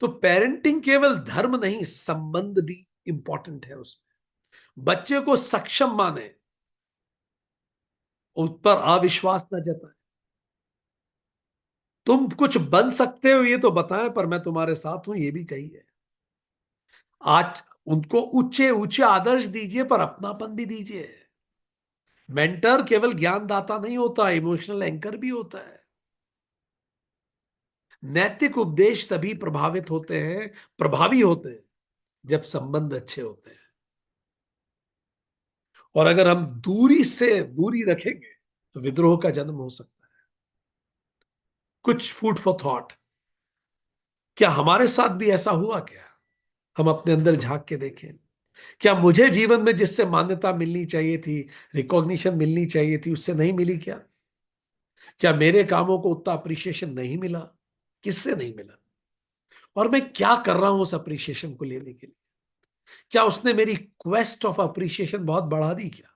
तो पेरेंटिंग केवल धर्म नहीं, संबंध भी इंपॉर्टेंट है उसमें। बच्चे को सक्षम माने, उस पर अविश्वास न जताए। तुम कुछ बन सकते हो ये तो बताएं, पर मैं तुम्हारे साथ हूं ये भी कही है। आज उनको ऊंचे ऊंचे आदर्श दीजिए, पर अपनापन भी दीजिए। मेंटर केवल ज्ञानदाता नहीं होता, इमोशनल एंकर भी होता है। नैतिक उपदेश तभी प्रभावित होते हैं, प्रभावी होते हैं, जब संबंध अच्छे होते हैं। और अगर हम दूरी से दूरी रखेंगे तो विद्रोह का जन्म हो सकता है। कुछ फूड फॉर थॉट, क्या हमारे साथ भी ऐसा हुआ क्या? हम अपने अंदर झांक के देखें। क्या मुझे जीवन में जिससे मान्यता मिलनी चाहिए थी, रिकॉग्निशन मिलनी चाहिए थी, उससे नहीं मिली क्या? क्या मेरे कामों को उतना अप्रिशिएशन नहीं मिला? किससे नहीं मिला? और मैं क्या कर रहा हूं उस अप्रिशिएशन को लेने के लिए? क्या उसने मेरी क्वेस्ट ऑफ अप्रिशिएशन बहुत बढ़ा दी क्या?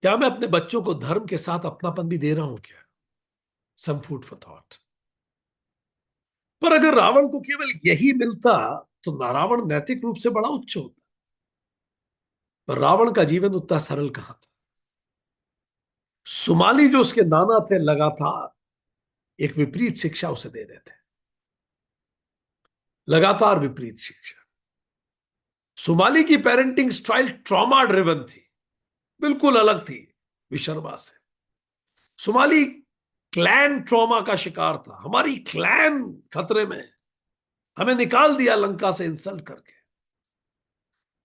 क्या मैं अपने बच्चों को धर्म के साथ अपनापन भी दे रहा हूं क्या? Some food for thought. पर अगर रावण को केवल यही मिलता, तो रावण नैतिक रूप से बड़ा उच्च होता। पर रावण का जीवन उतना सरल कहां था। सुमाली जो उसके नाना थे, लगातार एक विपरीत शिक्षा उसे दे रहे थे, लगातार विपरीत शिक्षा। सुमाली की पेरेंटिंग स्टाइल ट्रॉमा ड्रिवन थी, बिल्कुल अलग थी विशर्मा से। सुमाली क्लैन ट्रॉमा का शिकार था, हमारी क्लैन खतरे में है, हमें निकाल दिया लंका से इंसल्ट करके।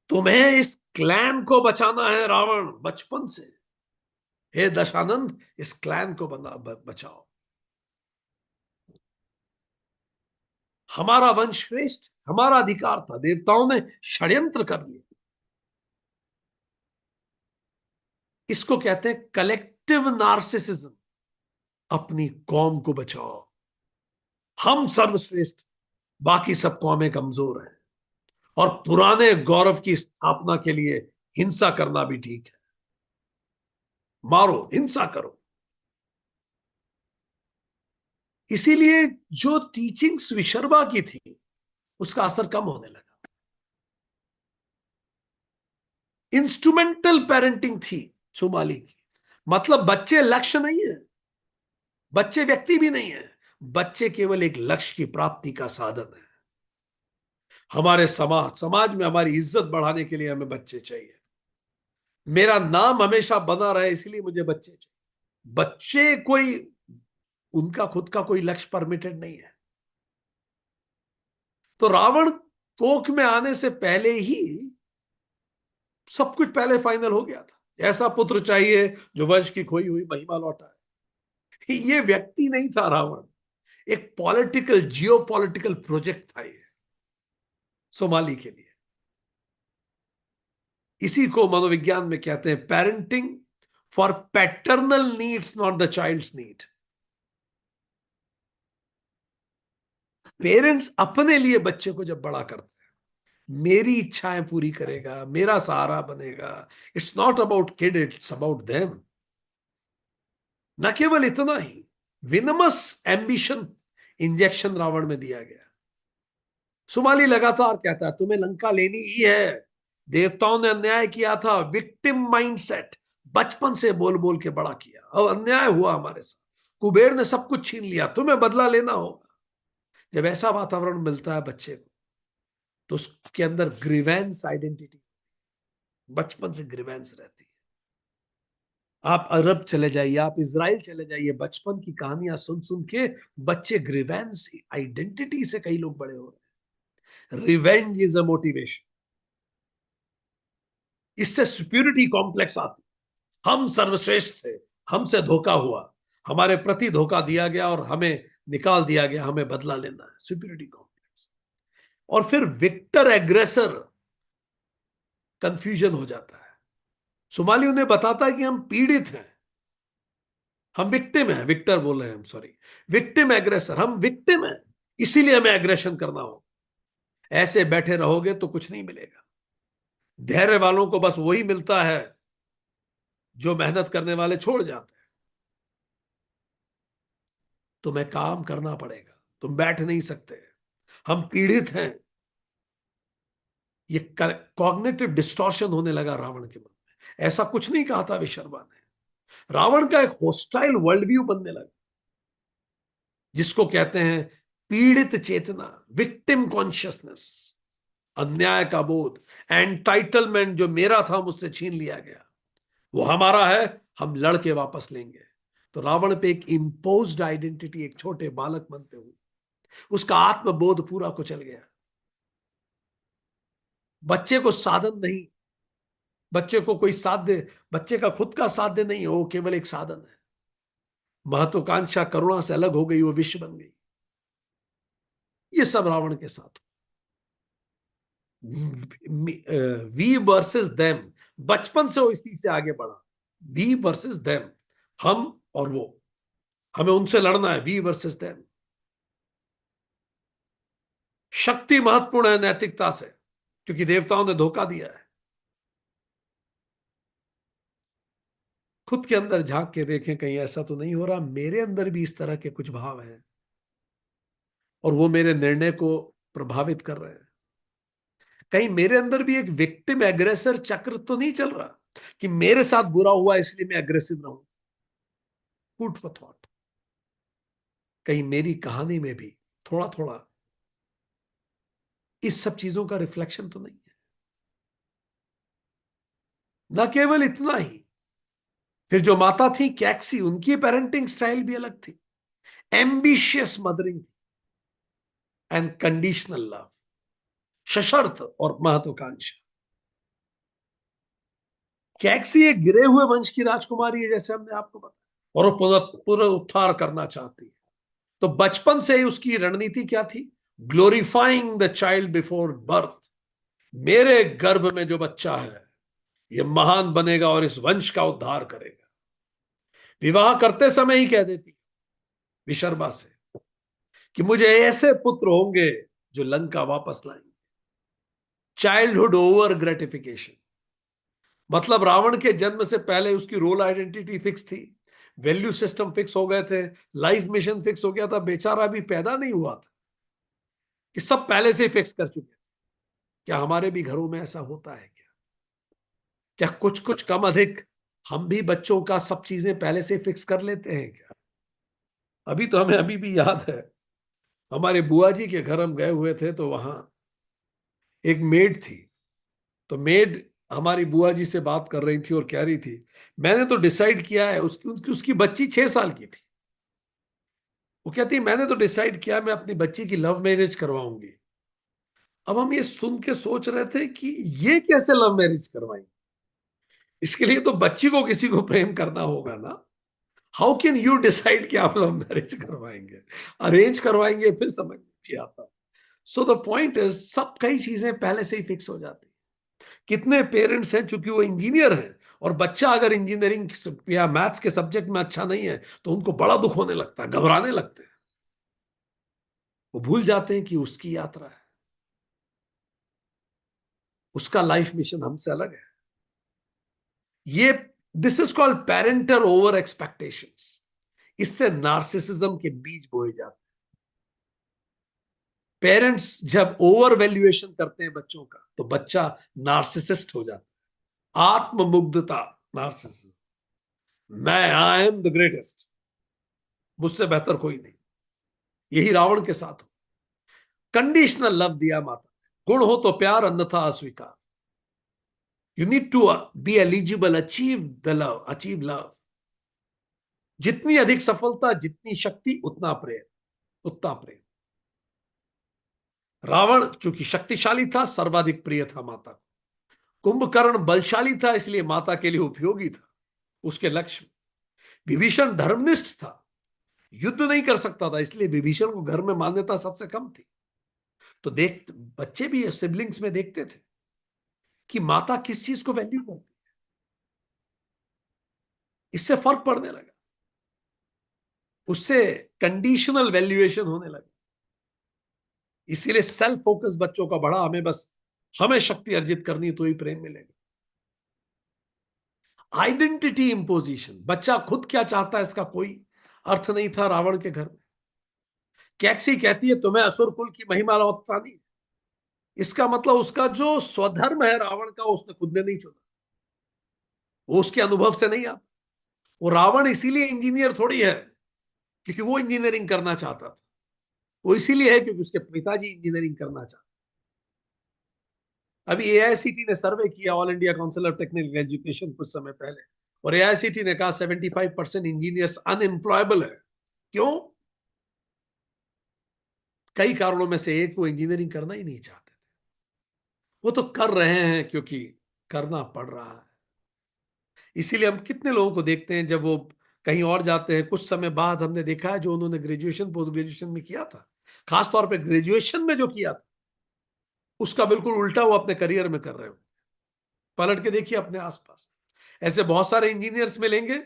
तुम्हें इस क्लैन को बचाना है रावण, बचपन से। हे दशानंद, इस क्लैन को बचाओ। हमारा वंश श्रेष्ठ, हमारा अधिकार था, देवताओं ने षड्यंत्र कर लिया। इसको कहते हैं कलेक्टिव नार्सिसिज्म। अपनी कौम को बचाओ, हम सर्वश्रेष्ठ, बाकी सब कौमें कमजोर हैं। और पुराने गौरव की स्थापना के लिए हिंसा करना भी ठीक है, मारो, हिंसा करो। इसीलिए जो टीचिंग्स विशर्बा की थी, उसका असर कम होने लगा। इंस्ट्रूमेंटल पेरेंटिंग थी सुमाली की। मतलब बच्चे लक्ष्य नहीं है, बच्चे व्यक्ति भी नहीं है, बच्चे केवल एक लक्ष्य की प्राप्ति का साधन है। हमारे समाज समाज में हमारी इज्जत बढ़ाने के लिए हमें बच्चे चाहिए। मेरा नाम हमेशा बना रहे इसलिए मुझे बच्चे चाहिए। बच्चे कोई, उनका खुद का कोई लक्ष्य परमिटेड नहीं है। तो रावण कोख में आने से पहले ही सब कुछ पहले फाइनल हो गया था। ऐसा पुत्र चाहिए जो वंश की खोई हुई महिमा लौटाए। ये व्यक्ति नहीं था रावण, एक पॉलिटिकल जियो पॉलिटिकल प्रोजेक्ट था ये सोमाली के लिए। इसी को मनोविज्ञान में कहते हैं parenting for paternal needs, not the child's need. Parents अपने लिए बच्चे को जब बड़ा करते हैं, मेरी इच्छाएं पूरी करेगा, मेरा सहारा बनेगा, it's not about kid, it's about them. न केवल इतना ही, विनमस एम्बिशन इंजेक्शन रावण में दिया गया। सुमाली लगातार कहता है तुम्हें लंका लेनी ही है, देवताओं ने अन्याय किया था, विक्टिम माइंडसेट बचपन से बोल बोल के बड़ा किया और अन्याय हुआ हमारे साथ, कुबेर ने सब कुछ छीन लिया, तुम्हें बदला लेना होगा। जब ऐसा वातावरण मिलता है बच्चे को, तो उसके अंदर ग्रीवेंस आइडेंटिटी, बचपन से ग्रीवेंस रहती है। आप अरब चले जाइए, आप इजराइल चले जाइए, बचपन की कहानियां सुन सुन के बच्चे ग्रीवेंस आइडेंटिटी से कई लोग बड़े हो रहे हैं। Revenge is a motivation. इससे सुप्योरिटी कॉम्प्लेक्स आती, हम सर्वश्रेष्ठ थे, हमसे धोखा हुआ, हमारे प्रति धोखा दिया गया और हमें निकाल दिया गया, हमें बदला लेना है, सुप्योरिटी कॉम्प्लेक्स। और फिर विक्टर एग्रेसर कंफ्यूजन हो जाता है। सोमाली उन्हें बताता है कि हम पीड़ित हैं, हम विक्टिम हैं, विक्टर बोल रहे हैं हम, सॉरी, विक्टिम एग्रेसर, हम विक्टिम हैं, इसीलिए हमें एग्रेशन करना हो। ऐसे बैठे रहोगे तो कुछ नहीं मिलेगा। धैर्य वालों को बस वही मिलता है जो मेहनत करने वाले छोड़ जाते हैं। तुम्हें काम करना पड़ेगा, तुम बैठ नहीं सकते। हम पीड़ित हैं। ये कॉग्निटिव डिस्टॉर्शन होने लगा रावण के मन में। ऐसा कुछ नहीं कहा था विशर्मा ने। रावण का एक होस्टाइल वर्ल्ड व्यू बनने लगा, जिसको कहते हैं पीड़ित चेतना, विक्टिम कॉन्शियसनेस, अन्याय का बोध, एंटाइटलमेंट, जो मेरा था मुझसे छीन लिया गया वो हमारा है, हम लड़के वापस लेंगे। तो रावण पे एक इम्पोज्ड आइडेंटिटी एक छोटे बालक मन पे हुई, उसका आत्मबोध पूरा कुचल गया। बच्चे को साधन नहीं, बच्चे को कोई साध्य, बच्चे का खुद का साध्य नहीं है, वो केवल एक साधन है। महत्वाकांक्षा करुणा से अलग हो गई, वो विश्व बन गई। ये सब रावण के साथ। वी वर्सेस देम, बचपन से वो इसी से आगे बढ़ा। वी वर्सेस देम, हम और वो, हमें उनसे लड़ना है, वी वर्सेस देम। शक्ति महत्वपूर्ण है नैतिकता से, क्योंकि देवताओं ने धोखा दिया है। खुद के अंदर झांक के देखें, कहीं ऐसा तो नहीं हो रहा मेरे अंदर भी इस तरह के कुछ भाव हैं और वो मेरे निर्णय को प्रभावित कर रहे हैं। कहीं मेरे अंदर भी एक विक्टिम एग्रेसर चक्र तो नहीं चल रहा कि मेरे साथ बुरा हुआ इसलिए मैं एग्रेसिव रहूं। Food for thought. कहीं मेरी कहानी में भी थोड़ा थोड़ा इस सब चीजों का रिफ्लेक्शन तो नहीं है। न केवल इतना ही, फिर जो माता थी कैक्सी, उनकी पेरेंटिंग स्टाइल भी अलग थी। एम्बिशियस मदरिंग थी एंड कंडीशनल लव, सशर्त और महत्वाकांक्षा। कैक्सी एक गिरे हुए वंश की राजकुमारी है, जैसे हमने आपको बताया, और वो पुनरुद्धार करना चाहती है। तो बचपन से ही उसकी रणनीति क्या थी? Glorifying the child before birth. मेरे गर्भ में जो बच्चा है ये महान बनेगा और इस वंश का उद्धार करेगा। विवाह करते समय ही कह देती विशर्मा से कि मुझे ऐसे पुत्र होंगे जो लंका वापस लाएंगे। चाइल्डहुड ओवर ग्रेटिफिकेशन, मतलब रावण के जन्म से पहले उसकी रोल आइडेंटिटी फिक्स थी, वैल्यू सिस्टम फिक्स हो गए थे, लाइफ मिशन फिक्स हो गया था। बेचारा भी पैदा नहीं हुआ था कि सब पहले से ही फिक्स कर चुके। क्या हमारे भी घरों में ऐसा होता है क्या? क्या कुछ कुछ कम अधिक हम भी बच्चों का सब चीजें पहले से फिक्स कर लेते हैं क्या? अभी तो हमें अभी भी याद है, हमारे बुआ जी के घर हम गए हुए थे, तो वहां एक मेड थी। तो मेड हमारी बुआ जी से बात कर रही थी और कह रही थी मैंने तो डिसाइड किया है, उसकी बच्ची 6 साल की थी। वो कहती है मैंने तो डिसाइड किया मैं अपनी बच्ची की लव मैरिज करवाऊंगी। अब हम ये सुन के सोच रहे थे कि ये कैसे लव मैरिज करवाएंगे? इसके लिए तो बच्ची को किसी को प्रेम करना होगा ना। हाउ कैन यू डिसाइड कि आप लव मैरिज करवाएंगे, अरेंज करवाएंगे, फिर समझ नहीं आता। सो द पॉइंट इज, सब कई चीजें पहले से ही फिक्स हो जाती है। कितने पेरेंट्स हैं चूंकि वो इंजीनियर हैं, और बच्चा अगर इंजीनियरिंग या मैथ्स के सब्जेक्ट में अच्छा नहीं है तो उनको बड़ा दुख होने लगता है, घबराने लगते हैं। वो भूल जाते हैं कि उसकी यात्रा है, उसका लाइफ मिशन हमसे अलग है। ये this is called parental over expectations. इससे नार्सिसिज्म के बीज बोए जाते हैं। पेरेंट्स जब ओवर वैल्यूएशन करते हैं बच्चों का, तो बच्चा नार्सिसिस्ट हो जाता है। आत्ममुग्धता, नार्सिसिज्म, मैं, आई एम द ग्रेटेस्ट, मुझसे बेहतर कोई नहीं। यही रावण के साथ हो। कंडीशनल लव दिया माता ने, गुण हो तो प्यार, अन्यथा अस्वीकार। You need to be eligible, achieve the love, achieve love. जितनी अधिक सफलता, जितनी शक्ति, उतना प्रेम, उतना प्रेम। रावण चूंकि शक्तिशाली था, सर्वाधिक प्रिय था माता को। कुंभकर्ण बलशाली था, इसलिए माता के लिए उपयोगी था, उसके लक्ष्य में। विभीषण धर्मनिष्ठ था, युद्ध नहीं कर सकता था, इसलिए विभीषण को घर में मान्यता सबसे कम थी। तो देख, बच्चे भी सिबलिंग्स में देखते थे कि माता किस चीज को वैल्यू करती। इससे फर्क पड़ने लगा, उससे कंडीशनल वैल्यूएशन होने लगा। इसीलिए सेल्फ फोकस बच्चों का बढ़ा, हमें बस, हमें शक्ति अर्जित करनी तो ही प्रेम मिलेगा। आइडेंटिटी इंपोजिशन, बच्चा खुद क्या चाहता है इसका कोई अर्थ नहीं था रावण के घर में। कैक्सी कहती है, तुम्हें असुर कुल की महिमा लौटानी। इसका मतलब उसका जो स्वधर्म है रावण का, उसने खुद ने नहीं चुना, वो उसके अनुभव से नहीं आता। वो रावण इसीलिए इंजीनियर थोड़ी है क्योंकि वो इंजीनियरिंग करना चाहता था, वो इसीलिए है क्योंकि उसके पिताजी इंजीनियरिंग करना चाहते। अभी एआईसीटी ने सर्वे किया, all India council of technical education, कुछ समय पहले, और एआईसीटी ने कहा 75% इंजीनियर्स अनएम्प्लॉयबल है। क्यों? कई कारणों में से एक, वो इंजीनियरिंग करना ही नहीं चाहते थे। वो तो कर रहे हैं क्योंकि करना पड़ रहा है। इसीलिए हम कितने लोगों को देखते हैं, जब वो कहीं और जाते हैं, कुछ समय बाद हमने देखा है जो उन्होंने ग्रेजुएशन पोस्ट ग्रेजुएशन में किया था, खासतौर पे ग्रेजुएशन में जो किया था, उसका बिल्कुल उल्टा वो अपने करियर में कर रहे हो। पलट के देखिए अपने आसपास, ऐसे बहुत सारे इंजीनियर्स मिलेंगे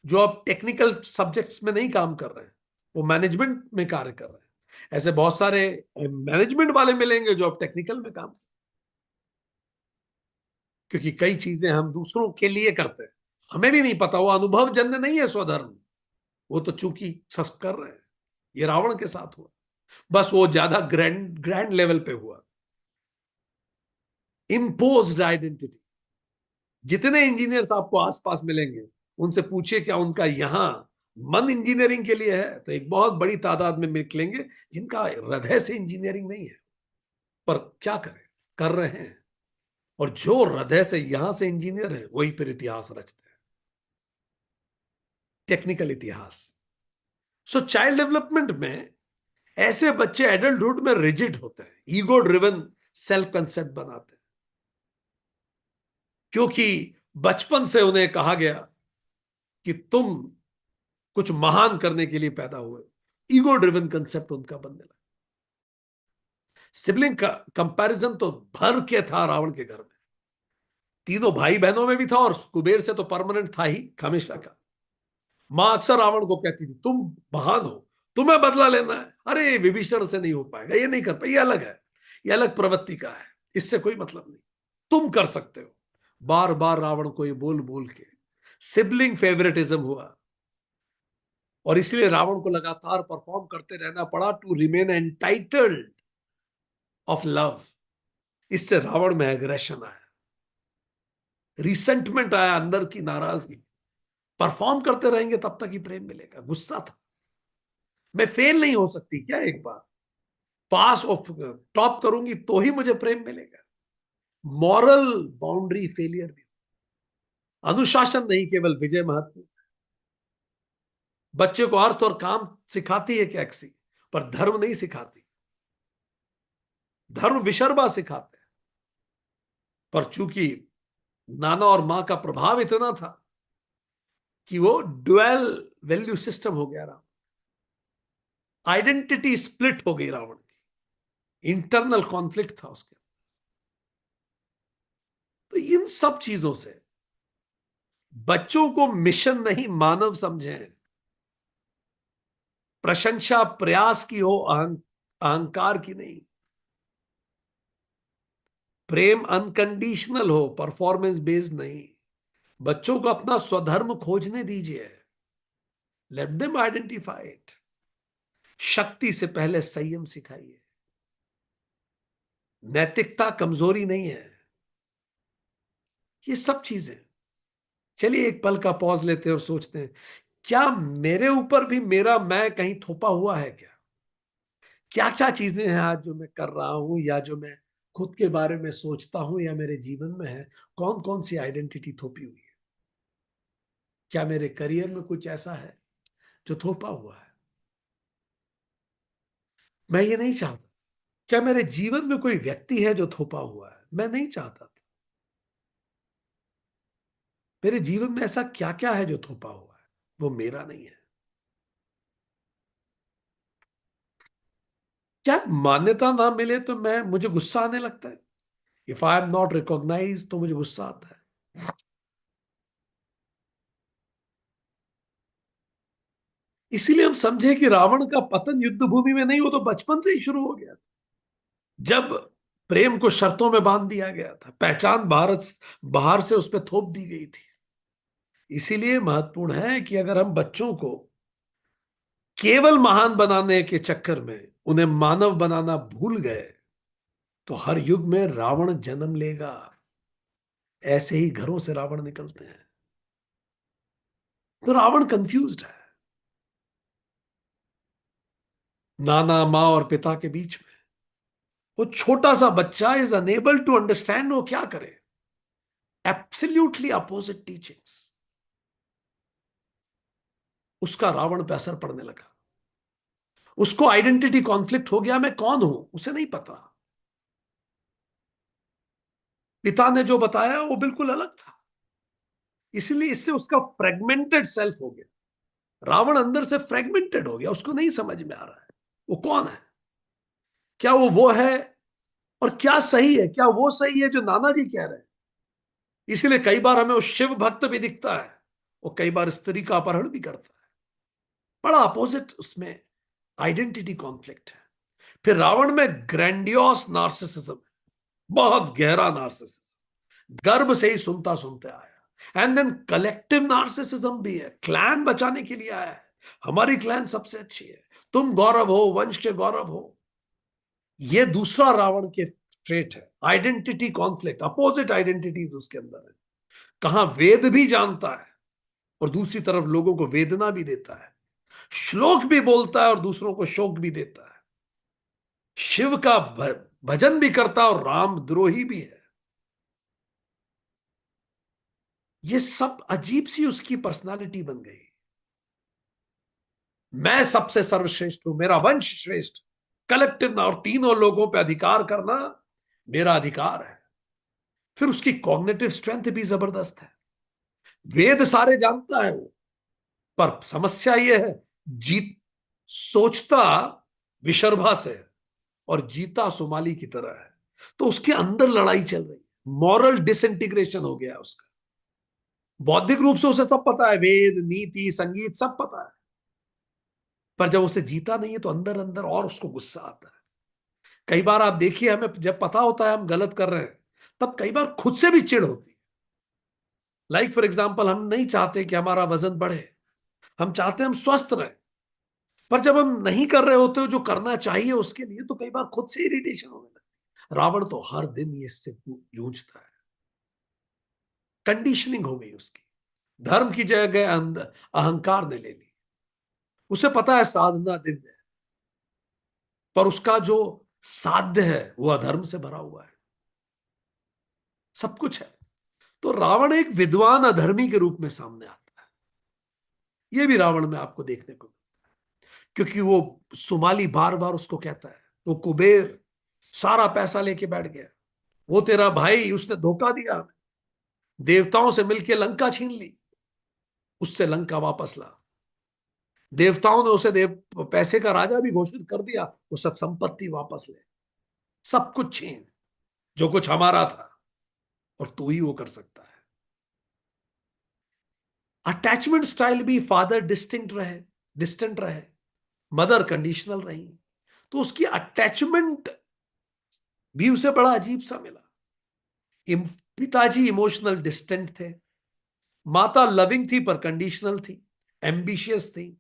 जो अब टेक्निकल सब्जेक्ट्स में नहीं काम कर रहे हैं, वो मैनेजमेंट में कार्य कर रहे हैं। ऐसे बहुत सारे मैनेजमेंट वाले मिलेंगे जो अब टेक्निकल में काम, क्योंकि कई चीजें हम दूसरों के लिए करते हैं, हमें भी नहीं पता, वो अनुभव जन्य नहीं है स्वधर्म, वो तो चूंकि सस कर रहे हैं। ये रावण के साथ हुआ, बस वो ज्यादा ग्रैंड ग्रैंड लेवल पे हुआ। Imposed identity. जितने इंजीनियर्स आपको आसपास मिलेंगे, उनसे पूछिए क्या उनका यहां मन इंजीनियरिंग के लिए है, तो एक बहुत बड़ी तादाद में निकलेंगे जिनका हृदय से इंजीनियरिंग नहीं है। पर क्या करें, कर रहे हैं। और जो हृदय से यहां से इंजीनियर है, वही फिर इतिहास रचते हैं, टेक्निकल इतिहास। सो चाइल्ड डेवलपमेंट में ऐसे बच्चे एडल्टहुड में रिजिड होते हैं, ईगो ड्रिवन सेल्फ कंसेप्ट बनाते हैं, क्योंकि बचपन से उन्हें कहा गया कि तुम कुछ महान करने के लिए पैदा हुए। ईगो ड्रिवन कंसेप्ट उनका बनने लगा। सिबलिंग का कंपैरिजन तो भर के था रावण के घर में, तीनों भाई बहनों में भी था, और कुबेर से तो परमानेंट था ही, हमेशा का। मां अक्सर रावण को कहती थी, तुम महान हो, तुम्हें बदला लेना है। अरे विभीषण से नहीं हो पाएगा, ये नहीं कर पाए, ये अलग है, ये अलग प्रवृत्ति का है, इससे कोई मतलब नहीं, तुम कर सकते हो। बार बार रावण को ये बोल बोल के सिबलिंग फेवरेटिज्म हुआ, और इसलिए रावण को लगातार परफॉर्म करते रहना पड़ा to remain entitled of love. इससे रावण में एग्रेशन आया, रिसेंटमेंट आया, अंदर की नाराजगी। परफॉर्म करते रहेंगे तब तक ही प्रेम मिलेगा, गुस्सा था, मैं फेल नहीं हो सकती क्या, एक बार पास ऑफ टॉप करूंगी तो ही मुझे प्रेम मिलेगा। मॉरल बाउंड्री फेलियर भी, अनुशासन नहीं केवल विजय महत्व। बच्चे को अर्थ और काम सिखाती है कैक्सी, पर धर्म नहीं सिखाती। धर्म विशर्बा सिखाते हैं, पर चूंकि नाना और मां का प्रभाव इतना था कि वो ड्वेल वैल्यू सिस्टम हो गया रावण। आइडेंटिटी स्प्लिट हो गई रावण की, इंटरनल कॉन्फ्लिक्ट था उसके। तो इन सब चीजों से बच्चों को मिशन नहीं मानव समझें। प्रशंसा प्रयास की हो, अहंकार की नहीं। प्रेम अनकंडीशनल हो, परफॉर्मेंस बेस्ड नहीं। बच्चों को अपना स्वधर्म खोजने दीजिए। Let them identify it. शक्ति से पहले संयम सिखाइए। नैतिकता कमजोरी नहीं है। ये सब चीजें। चलिए एक पल का पॉज लेते हैं और सोचते हैं, क्या मेरे ऊपर भी मेरा मैं कहीं थोपा हुआ है क्या? क्या क्या चीजें हैं आज जो मैं कर रहा हूं, या जो मैं खुद के बारे में सोचता हूं, या मेरे जीवन में है? कौन कौन सी आइडेंटिटी थोपी हुई है? क्या मेरे करियर में कुछ ऐसा है जो थोपा हुआ है? मैं ये नहीं चाहता। क्या मेरे जीवन में कोई व्यक्ति है जो थोपा हुआ है? मैं नहीं चाहता था। मेरे जीवन में ऐसा क्या क्या है जो थोपा हुआ है? वो मेरा नहीं है। क्या मान्यता ना मिले तो मैं मुझे गुस्सा आने लगता है। If I am not recognise तो मुझे गुस्सा आता है। इसीलिए हम समझे कि रावण का पतन युद्ध भूमि में नहीं, वो तो बचपन से ही शुरू हो गया। जब प्रेम को शर्तों में बांध दिया गया था, पहचान भारत बाहर से उस पर थोप दी गई थी। इसीलिए महत्वपूर्ण है कि अगर हम बच्चों को केवल महान बनाने के चक्कर में उन्हें मानव बनाना भूल गए, तो हर युग में रावण जन्म लेगा। ऐसे ही घरों से रावण निकलते हैं। तो रावण कंफ्यूज्ड है, नाना माँ और पिता के बीच में। वो छोटा सा बच्चा इज अनेबल टू अंडरस्टैंड वो क्या करे। Absolutely opposite teachings. उसका रावण पे असर पड़ने लगा। उसको आइडेंटिटी कॉन्फ्लिक्ट हो गया, मैं कौन हूं उसे नहीं पता। पिता ने जो बताया वो बिल्कुल अलग था। इसलिए इससे उसका फ्रेगमेंटेड सेल्फ हो गया। रावण अंदर से फ्रेगमेंटेड हो गया, उसको नहीं समझ में आ रहा है वो कौन है। क्या वो है? और क्या सही है? क्या वो सही है जो नाना जी कह रहे हैं? इसलिए कई बार हमें वो शिव भक्त भी दिखता है, वो कई बार स्त्री का अपहरण भी करता है। बड़ा अपोजिट उसमें आइडेंटिटी कॉन्फ्लिक्ट है। फिर रावण में ग्रैंडियोस नार्सिसिज्म है, बहुत गहरा नार्सिसिज्म, गर्भ से ही सुनता सुनते आया। एंड देन कलेक्टिव नार्सिसिज्म भी है, क्लैन बचाने के लिए आया है। हमारी क्लैन सबसे अच्छी है, तुम गौरव हो, वंश के गौरव हो। ये दूसरा रावण के ट्रेट है, आइडेंटिटी कॉन्फ्लिक्ट, अपोजिट आइडेंटिटीज उसके अंदर है। कहां वेद भी जानता है और दूसरी तरफ लोगों को वेदना भी देता है। श्लोक भी बोलता है और दूसरों को शोक भी देता है। शिव का भजन भी करता है और राम द्रोही भी है। ये सब अजीब सी उसकी पर्सनालिटी बन गई। मैं सबसे सर्वश्रेष्ठ हूं, मेरा वंश श्रेष्ठ, कलेक्टिव और तीनों लोगों पे अधिकार करना मेरा अधिकार है। फिर उसकी कॉग्निटिव स्ट्रेंथ भी जबरदस्त है। वेद सारे जानता है वो। पर समस्या ये है, जीत सोचता विशर्भा से है और जीता सुमाली की तरह है। तो उसके अंदर लड़ाई चल रही है, मॉरल डिसइंटीग्रेशन हो गया उसका। बौद्धिक रूप से उसे सब पता है, वेद नीति संगीत सब पता है। पर जब उसे जीता नहीं है तो अंदर अंदर और उसको गुस्सा आता है। कई बार आप देखिए, हमें जब पता होता है हम गलत कर रहे हैं, तब कई बार खुद से भी चिढ़ होती है। लाइक फॉर एग्जाम्पल, हम नहीं चाहते कि हमारा वजन बढ़े, हम चाहते हैं हम स्वस्थ रहें। पर जब हम नहीं कर रहे होते हो जो करना चाहिए उसके लिए, तो कई बार खुद से इरिटेशन होने लगती है। रावण तो हर दिन ये इससे जूझता है। कंडीशनिंग हो गई उसकी, धर्म की जगह अहंकार ने ले ली। उसे पता है साधना दिव्य है, पर उसका जो साध्य है वो अधर्म से भरा हुआ है। सब कुछ है। तो रावण एक विद्वान अधर्मी के रूप में सामने आता है। ये भी रावण में आपको देखने को, क्योंकि वो सुमाली बार बार उसको कहता है, वो कुबेर सारा पैसा लेके बैठ गया, वो तेरा भाई उसने धोखा दिया, देवताओं से मिलकर लंका छीन ली, उससे लंका वापस ला। देवताओं ने उसे देव पैसे का राजा भी घोषित कर दिया, वो सब संपत्ति वापस ले, सब कुछ छीन जो कुछ हमारा था, और तू ही वो कर सकता है। अटैचमेंट स्टाइल भी, फादर डिस्टेंट रहे, मदर कंडीशनल रही, तो उसकी अटैचमेंट भी उसे बड़ा अजीब सा मिला। पिताजी इमोशनल डिस्टेंट थे, माता लविंग थी पर कंडीशनल थी, एम्बिशियस थी,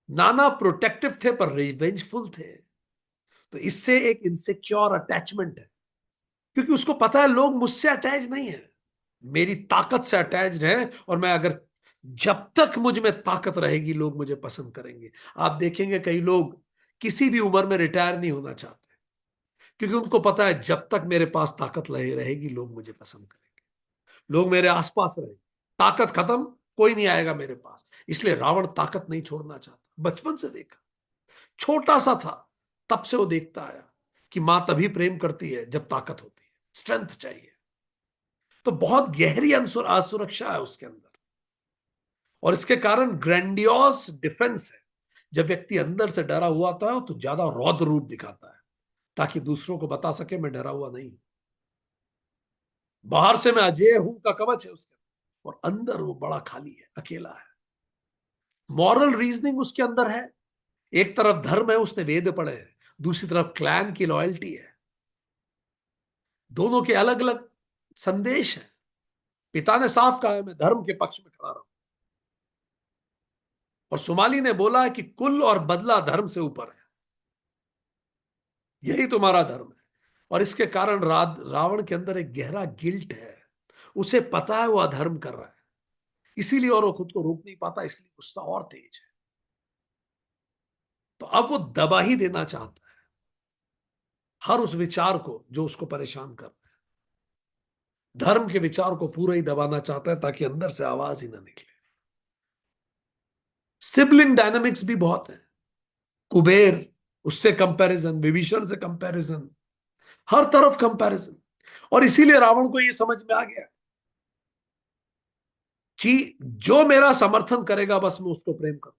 नाना प्रोटेक्टिव थे पर रिवेंजफुल थे। तो इससे एक इनसिक्योर अटैचमेंट है, क्योंकि उसको पता है लोग मुझसे अटैच नहीं है, मेरी ताकत से अटैच्ड है, और मैं अगर, जब तक मुझ में ताकत रहेगी लोग मुझे पसंद करेंगे। आप देखेंगे कई लोग किसी भी उम्र में रिटायर नहीं होना चाहते, क्योंकि उनको पता है जब तक मेरे पास ताकत रहेगी लोग मुझे पसंद करेंगे, लोग मेरे आसपास रहेंगे, ताकत खत्म कोई नहीं आएगा मेरे पास। इसलिए रावण ताकत नहीं छोड़ना चाहता, बचपन से देखा, छोटा सा था तब से वो देखता आया कि मां तभी प्रेम करती है जब ताकत होती है, स्ट्रेंथ चाहिए। तो बहुत गहरी असुरक्षा है उसके अंदर, और इसके कारण ग्रैंडियोस डिफेंस है। जब व्यक्ति अंदर से डरा हुआ होता है तो ज्यादा रौद्र रूप दिखाता है, ताकि दूसरों को बता सके मैं डरा हुआ नहीं, बाहर से मैं अजय हूं का कवच है उसके अंदर, और अंदर वो बड़ा खाली है, अकेला है। मॉरल रीजनिंग उसके अंदर है, एक तरफ धर्म है, उसने वेद पढ़े हैं, दूसरी तरफ क्लैन की लॉयल्टी है, दोनों के अलग अलग संदेश है। पिता ने साफ कहा है मैं धर्म के पक्ष में खड़ा रहा हूं, और सुमाली ने बोला है कि कुल और बदला धर्म से ऊपर है, यही तुम्हारा धर्म है। और इसके कारण रावण के अंदर एक गहरा गिल्ट है, उसे पता है वो अधर्म कर रहा है, इसीलिए, और वो खुद को रोक नहीं पाता, इसलिए गुस्सा और तेज है। तो अब वो दबा ही देना चाहता है हर उस विचार को जो उसको परेशान कर रहा है, धर्म के विचार को पूरा ही दबाना चाहता है ताकि अंदर से आवाज ही ना निकले। सिबलिंग डायनामिक्स भी बहुत है, कुबेर उससे कंपैरिजन, विभीषण से कंपैरिजन, हर तरफ कंपैरिजन। और इसीलिए रावण को यह समझ में आ गया कि जो मेरा समर्थन करेगा बस मैं उसको प्रेम करूं,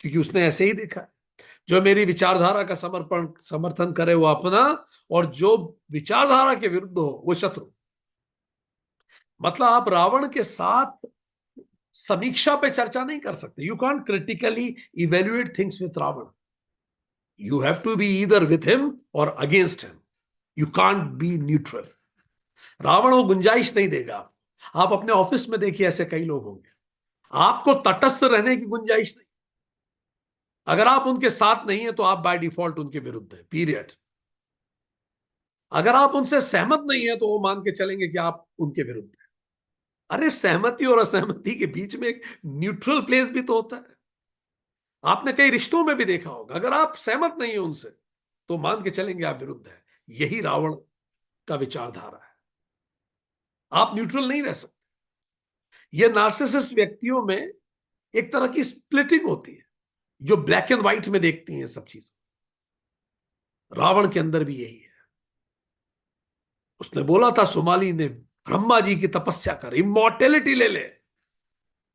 क्योंकि उसने ऐसे ही देखा है, जो मेरी विचारधारा का समर्थन करे वो अपना, और जो विचारधारा के विरुद्ध हो वो शत्रु। मतलब आप रावण के साथ समीक्षा पे चर्चा नहीं कर सकते, you can't critically evaluate things with Ravan, you have to be either with him or against him, you can't be neutral. Ravan वो गुंजाइश नहीं देगा। आप अपने ऑफिस में देखिए, ऐसे कई लोग होंगे, आपको तटस्थ रहने की गुंजाइश नहीं, अगर आप उनके साथ नहीं है तो आप बाय डिफॉल्ट उनके विरुद्ध है, पीरियड। अगर आप उनसे सहमत नहीं है तो वो मान के चलेंगे कि आप उनके विरुद्ध है। अरे सहमति और असहमति के बीच में एक न्यूट्रल प्लेस भी तो होता है। आपने कई रिश्तों में भी देखा होगा, अगर आप सहमत नहीं है उनसे तो मान के चलेंगे आप विरुद्ध है। यही रावण का विचारधारा है, आप न्यूट्रल नहीं रह सकते। यह नार्सिसिस्ट व्यक्तियों में एक तरह की स्प्लिटिंग होती है, जो ब्लैक एंड व्हाइट में देखती हैं सब चीजें, रावण के अंदर भी यही है। उसने बोला था सुमाली ने, ब्रह्मा जी की तपस्या कर, इमॉर्टेलिटी ले ले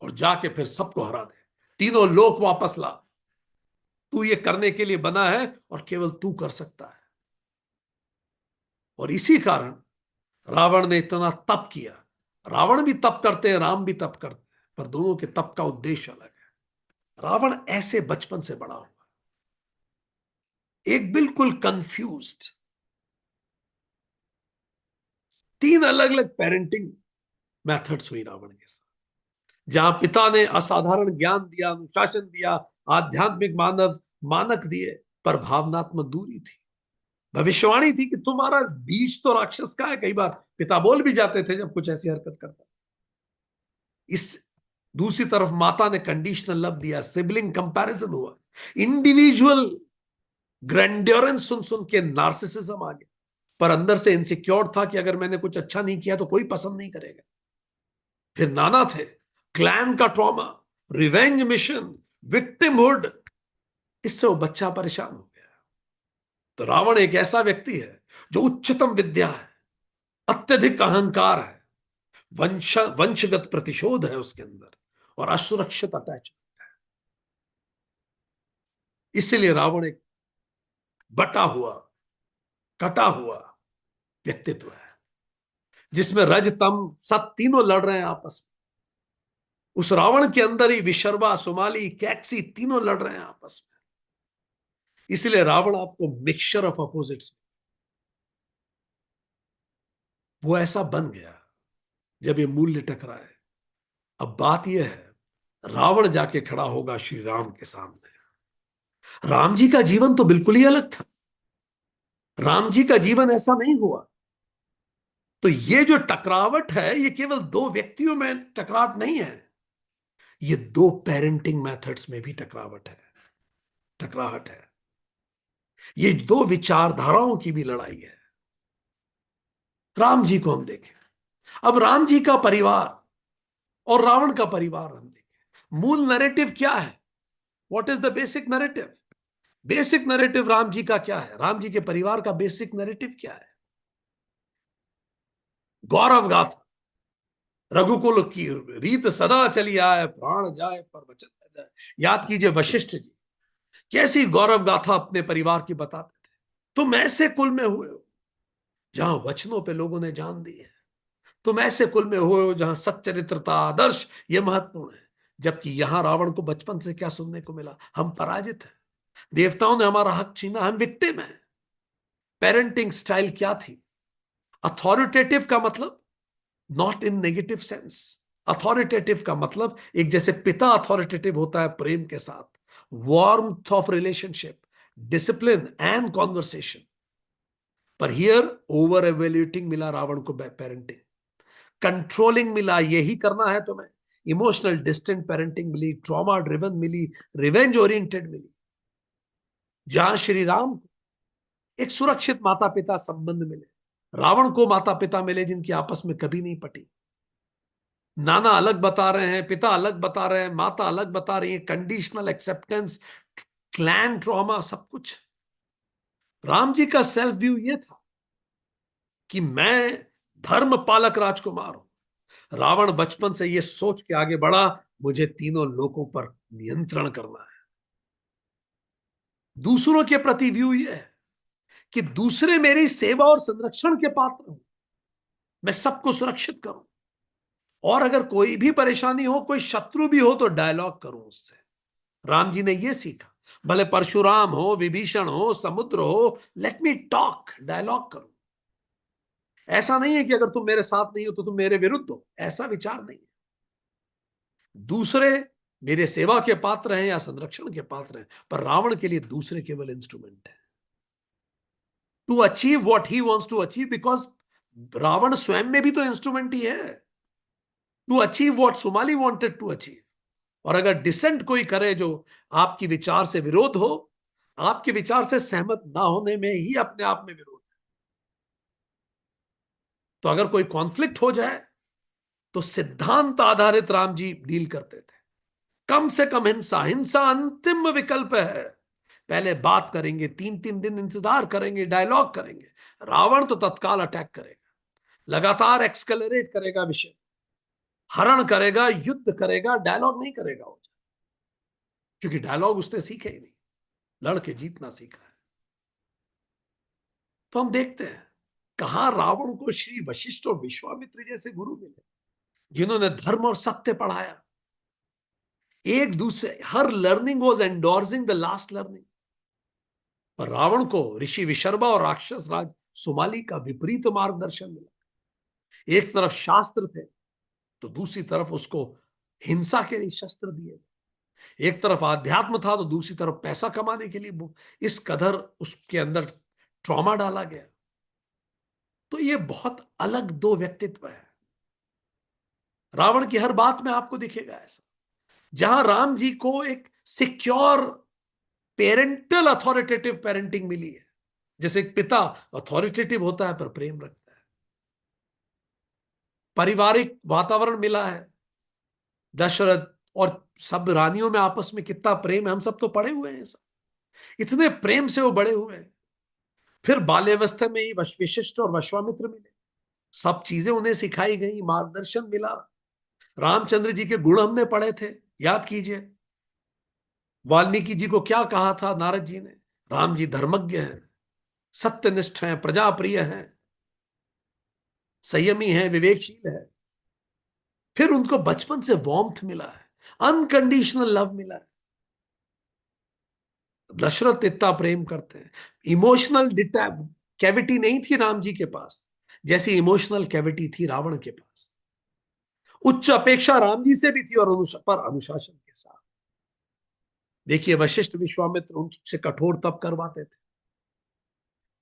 और जाके फिर सबको हरा दे, तीनों लोक वापस ला, तू ये करने के लिए बना है और केवल तू कर सकता है। और इसी कारण रावण ने इतना तप किया। रावण भी तप करते हैं, राम भी तप करते हैं, पर दोनों के तप का उद्देश्य अलग है। रावण ऐसे बचपन से बड़ा हुआ, एक बिल्कुल कंफ्यूज्ड, तीन अलग अलग पेरेंटिंग मेथड्स हुई रावण के साथ, जहां पिता ने असाधारण ज्ञान दिया, अनुशासन दिया, आध्यात्मिक मानव मानक दिए, पर भावनात्मक दूरी थी। भविष्यवाणी थी कि तुम्हारा बीज तो राक्षस का है, कई बार पिता बोल भी जाते थे जब कुछ ऐसी हरकत करता। इस दूसरी तरफ माता ने कंडीशनल लव दिया, सिबलिंग कंपैरिजन हुआ, इंडिविजुअल ग्रैंड्योरेंस सुन सुन के नार्सिसिज्म आ गया, पर अंदर से इनसिक्योर था कि अगर मैंने कुछ अच्छा नहीं किया तो कोई पसंद नहीं करेगा। फिर नाना थे, क्लैन का ट्रॉमा, रिवेंज मिशन, विक्टिमहुड, इससे वो बच्चा परेशान हो गया। तो रावण एक ऐसा व्यक्ति है जो उच्चतम विद्या है, अत्यधिक अहंकार है, वंशगत प्रतिशोध है उसके अंदर, और असुरक्षित अटैच। इसीलिए रावण एक बटा हुआ, कटा हुआ व्यक्तित्व है, जिसमें रज तम सत तीनों लड़ रहे हैं आपस में। उस रावण के अंदर ही विशर्वा, सुमाली, कैक्सी तीनों लड़ रहे हैं आपस में। इसलिए रावण आपको मिक्सचर ऑफ अपोजिट्स, वो ऐसा बन गया जब ये मूल्य टकराए। अब बात यह है, रावण जाके खड़ा होगा श्री राम के सामने। राम जी का जीवन तो बिल्कुल ही अलग था। राम जी का जीवन ऐसा नहीं हुआ। तो ये जो टकरावट है, ये केवल दो व्यक्तियों में टकराव नहीं है, ये दो पेरेंटिंग मेथड्स में भी टकराहट है। ये दो विचारधाराओं की भी लड़ाई है। राम जी को हम देखें, अब राम जी का परिवार और रावण का परिवार हम देखें, मूल नैरेटिव क्या है? What is the basic narrative? Basic narrative Ram ji का क्या है? राम जी के परिवार का बेसिक नैरेटिव क्या है? गौरव गाथा, रघुकुल की रीत सदा चली आए, प्राण जाए पर वचन न जाए। याद कीजिए वशिष्ठ जी कैसी गौरव गाथा अपने परिवार की बताते थे। तुम ऐसे कुल में हुए हो जहां वचनों पे लोगों ने जान दी है। तुम ऐसे कुल में हुए हो जहां सच्चरित्रता, आदर्श ये महत्वपूर्ण है। जबकि यहां रावण को बचपन से क्या सुनने को मिला? हम पराजित हैं, देवताओं ने हमारा हक छीना, हम विक्टिम हैं। पेरेंटिंग स्टाइल क्या थी? अथॉरिटेटिव का मतलब not in negative sense. Authoritative का मतलब एक जैसे पिता अथॉरिटेटिव होता है प्रेम के साथ, warmth of relationship, discipline and conversation. पर हियर ओवर एवेल्यूटिंग मिला रावण को पेरेंटिंग, कंट्रोलिंग मिला, यही करना है तुम्हें। इमोशनल डिस्टेंट पेरेंटिंग मिली, ट्रॉमा ड्रिवन मिली, रिवेंज ओरिएंटेड मिली। जहां श्री राम को एक सुरक्षित माता पिता संबंध मिले, रावण को माता पिता मिले जिनकी आपस में कभी नहीं पटी। नाना अलग बता रहे हैं, पिता अलग बता रहे हैं, माता अलग बता रही है, कंडीशनल एक्सेप्टेंस, क्लैन ट्रॉमा, सब कुछ। राम जी का सेल्फ व्यू ये था कि मैं धर्म पालक राजकुमार हूं। रावण बचपन से ये सोच के आगे बढ़ा, मुझे तीनों लोकों पर नियंत्रण करना है। दूसरों के प्रति व्यू ये है कि दूसरे मेरी सेवा और संरक्षण के पात्र हूं, मैं सबको सुरक्षित करूं, और अगर कोई भी परेशानी हो, कोई शत्रु भी हो, तो डायलॉग करूं उससे। राम जी ने यह सीखा, भले परशुराम हो, विभीषण हो, समुद्र हो, लेट मी टॉक, डायलॉग करो। ऐसा नहीं है कि अगर तुम मेरे साथ नहीं हो तो तुम मेरे विरुद्ध हो, ऐसा विचार नहीं है। दूसरे मेरे सेवा के पात्र हैं या संरक्षण के पात्र हैं, पर रावण के लिए दूसरे केवल इंस्ट्रूमेंट है to achieve what he wants to achieve, because Ravan स्वयं में भी तो इंस्ट्रूमेंट ही है to achieve what Sumali wanted to achieve. और अगर डिसेंट कोई करे जो आपकी विचार से विरोध हो, आपके विचार से सहमत ना होने में ही अपने आप में विरोध है। तो अगर कोई कॉन्फ्लिक्ट हो जाए तो सिद्धांत आधारित राम जी डील करते थे। कम से कम हिंसा, हिंसा अंतिम विकल्प है। पहले बात करेंगे, 3-3 दिन इंतजार करेंगे, डायलॉग करेंगे। रावण तो तत्काल अटैक करेगा, लगातार एक्सकलरेट करेगा विषय, हरण करेगा, युद्ध करेगा, डायलॉग नहीं करेगा वो, क्योंकि डायलॉग उसने सीखे ही नहीं, लड़के जीतना सीखा है। तो हम देखते हैं कहां रावण को श्री वशिष्ठ और विश्वामित्र जैसे गुरु मिले, जिन्होंने धर्म और सत्य पढ़ाया। एक दूसरे, हर learning was endorsing the last learning. पर रावण को ऋषि विशर्वा और राक्षस राज सुमाली का विपरीत मार्गदर्शन मिला। एक तरफ शास्त्र थे, तो दूसरी तरफ उसको हिंसा के लिए शस्त्र दिए। एक तरफ आध्यात्म था, तो दूसरी तरफ पैसा कमाने के लिए इस कदर उसके अंदर ट्रॉमा डाला गया। तो ये बहुत अलग दो व्यक्तित्व है। रावण की हर बात में आपको दिखेगा ऐसा। जहां राम जी को एक सिक्योर पेरेंटल अथॉरिटेटिव पेरेंटिंग मिली है, जैसे एक पिता अथॉरिटेटिव होता है पर प्रेम रखता है, पारिवारिक वातावरण मिला है। दशरथ और सब रानियों में आपस में कितना प्रेम है, हम सब तो पढ़े हुए हैं सब, इतने प्रेम से वो बड़े हुए हैं। फिर बाल्यावस्था में ही वशिष्ठ और विश्वामित्र मिले, सब चीजें उन्हें सिखाई गई, मार्गदर्शन मिला। रामचंद्र जी के गुण हमने पढ़े थे, याद कीजिए। वाल्मीकि जी को क्या कहा था नारद जी ने? राम जी धर्मज्ञ हैं, सत्यनिष्ठ हैं, प्रजाप्रिय हैं, संयमी हैं, विवेकशील है। फिर उनको बचपन से वार्मथ मिला है, अनकंडीशनल लव मिला है। दशरथ इतना प्रेम करते हैं। इमोशनल डिटा कैविटी नहीं थी राम जी के पास, जैसी इमोशनल कैविटी थी रावण के पास। उच्च अपेक्षा राम जी से भी थी, और पर अनुशासन के साथ। देखिए, वशिष्ठ विश्वामित्र उनसे कठोर तप करवाते थे,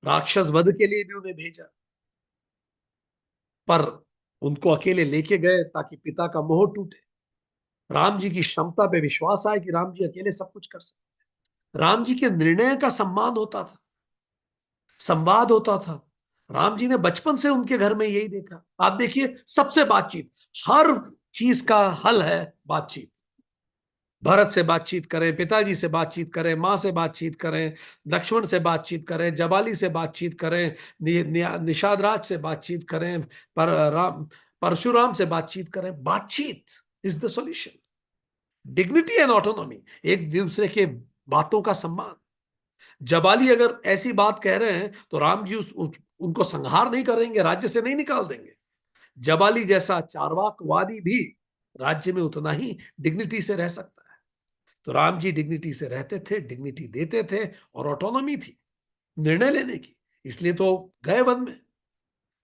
राक्षस वध के लिए भी उन्हें भेजा, पर उनको अकेले लेके गए ताकि पिता का मोह टूटे। राम जी की क्षमता पे विश्वास आए कि राम जी अकेले सब कुछ कर सकते। राम जी के निर्णय का सम्मान होता था, संवाद होता था। राम जी ने बचपन से उनके घर में यही देखा। आप देखिए, सबसे बातचीत, हर चीज का हल है बातचीत। भरत से बातचीत करें, पिताजी से बातचीत करें, माँ से बातचीत करें, लक्ष्मण से बातचीत करें, जबाली से बातचीत करें, निषाद राज से बातचीत करें, परशुराम से बातचीत करें। बातचीत is the solution. Dignity and autonomy, एक दूसरे के बातों का सम्मान। जबाली अगर ऐसी बात कह रहे हैं तो राम जी उनको संहार नहीं करेंगे, राज्य से नहीं निकाल देंगे। जबाली जैसा चार्वाकवादी भी राज्य में उतना ही डिग्निटी से रह सकता है। तो राम जी डिग्निटी से रहते थे, डिग्निटी देते थे, और ऑटोनॉमी थी निर्णय लेने की। इसलिए तो गए वन में।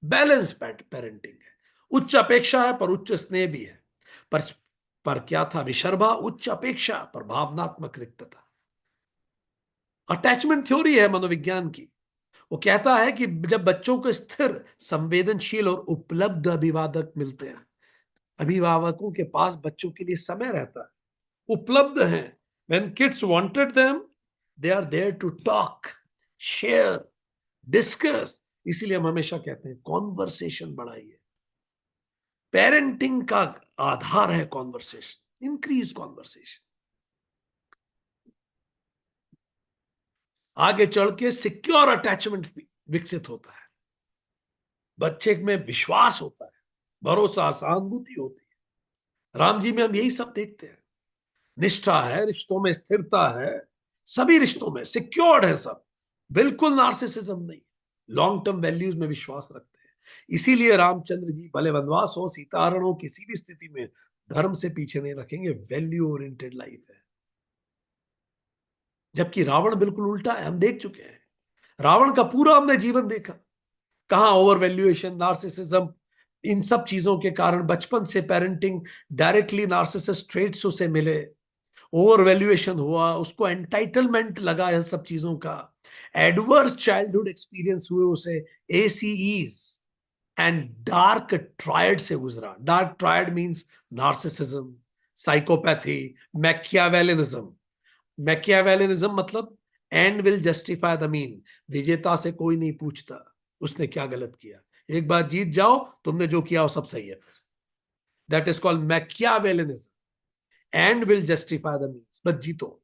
बैलेंस पेरेंटिंग है, उच्च अपेक्षा है पर उच्च स्नेह भी है। पर पर क्या था? विशर्भा, उच्च अपेक्षा पर भावनात्मक रिक्तता। अटैचमेंट थ्योरी है मनोविज्ञान की। वो कहता है कि जब बच्चों को स्थिर, संवेदनशील और उपलब्ध अभिवादक मिलते हैं, अभिभावकों के पास बच्चों के लिए समय रहता है, उपलब्ध हैं, when kids wanted them, they are there to talk, share, discuss। इसीलिए हम हमेशा कहते हैं कॉन्वर्सेशन बढ़ाइए। पेरेंटिंग का आधार है कॉन्वर्सेशन, इंक्रीज कॉन्वर्सेशन। आगे चढ़ के सिक्योर अटैचमेंट विकसित होता है, बच्चे में विश्वास होता है, भरोसा, सहानुभूति होती है। राम जी में हम यही सब देखते हैं। निष्ठा है, रिश्तों में स्थिरता है, सभी रिश्तों में सिक्योर्ड है सब। बिल्कुल नार्सिसिज्म नहीं, लॉन्ग टर्म वैल्यूज में विश्वास रखते हैं। इसीलिए रामचंद्र जी भले वनवास हो, सीताहरण हो, किसी भी स्थिति में धर्म से पीछे नहीं रखेंगे। वैल्यू ओरिएंटेड लाइफ है। जबकि रावण बिल्कुल उल्टा है, हम देख चुके हैं। रावण का पूरा हमने जीवन देखा, कहां ओवर वैल्यूएशन, नार्सिसिज्म, इन सब चीजों के कारण बचपन से पेरेंटिंग डायरेक्टली नार्सिसिस्ट ट्रेट्स उसे मिले, ओवर वैल्यूएशन हुआ, उसको एंटाइटलमेंट लगा इन सब चीजों का, एडवर्स चाइल्डहुड एक्सपीरियंस हुए उसे, एसीईज एंड डार्क ट्रायड से गुजरा। Dark triad means narcissism, psychopathy, machiavellianism. Machiavellianism मतलब end will justify the mean. विजेता से कोई नहीं पूछता उसने क्या गलत किया, एक बार जीत जाओ, तुमने जो किया वो सब सही है। That is called machiavellianism. End will justify the means, बस जीतो,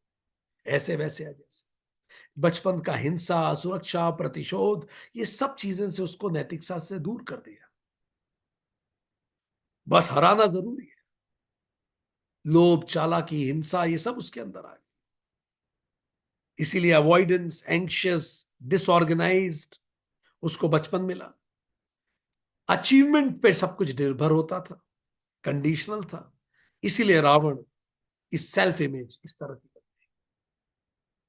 ऐसे वैसे आ जैसे। बचपन का हिंसा, सुरक्षा, प्रतिशोध, ये सब चीजें से उसको नैतिकता से दूर कर दिया। बस हराना जरूरी है। लोभ, चालाकी, हिंसा, ये सब उसके अंदर आ गई। इसीलिए अवॉइडेंस, एंक्शियस, डिसऑर्गेनाइज्ड उसको बचपन मिला। अचीवमेंट पे सब कुछ निर्भर होता था, कंडीशनल था। इसीलिए रावण की सेल्फ इमेज इस तरह की।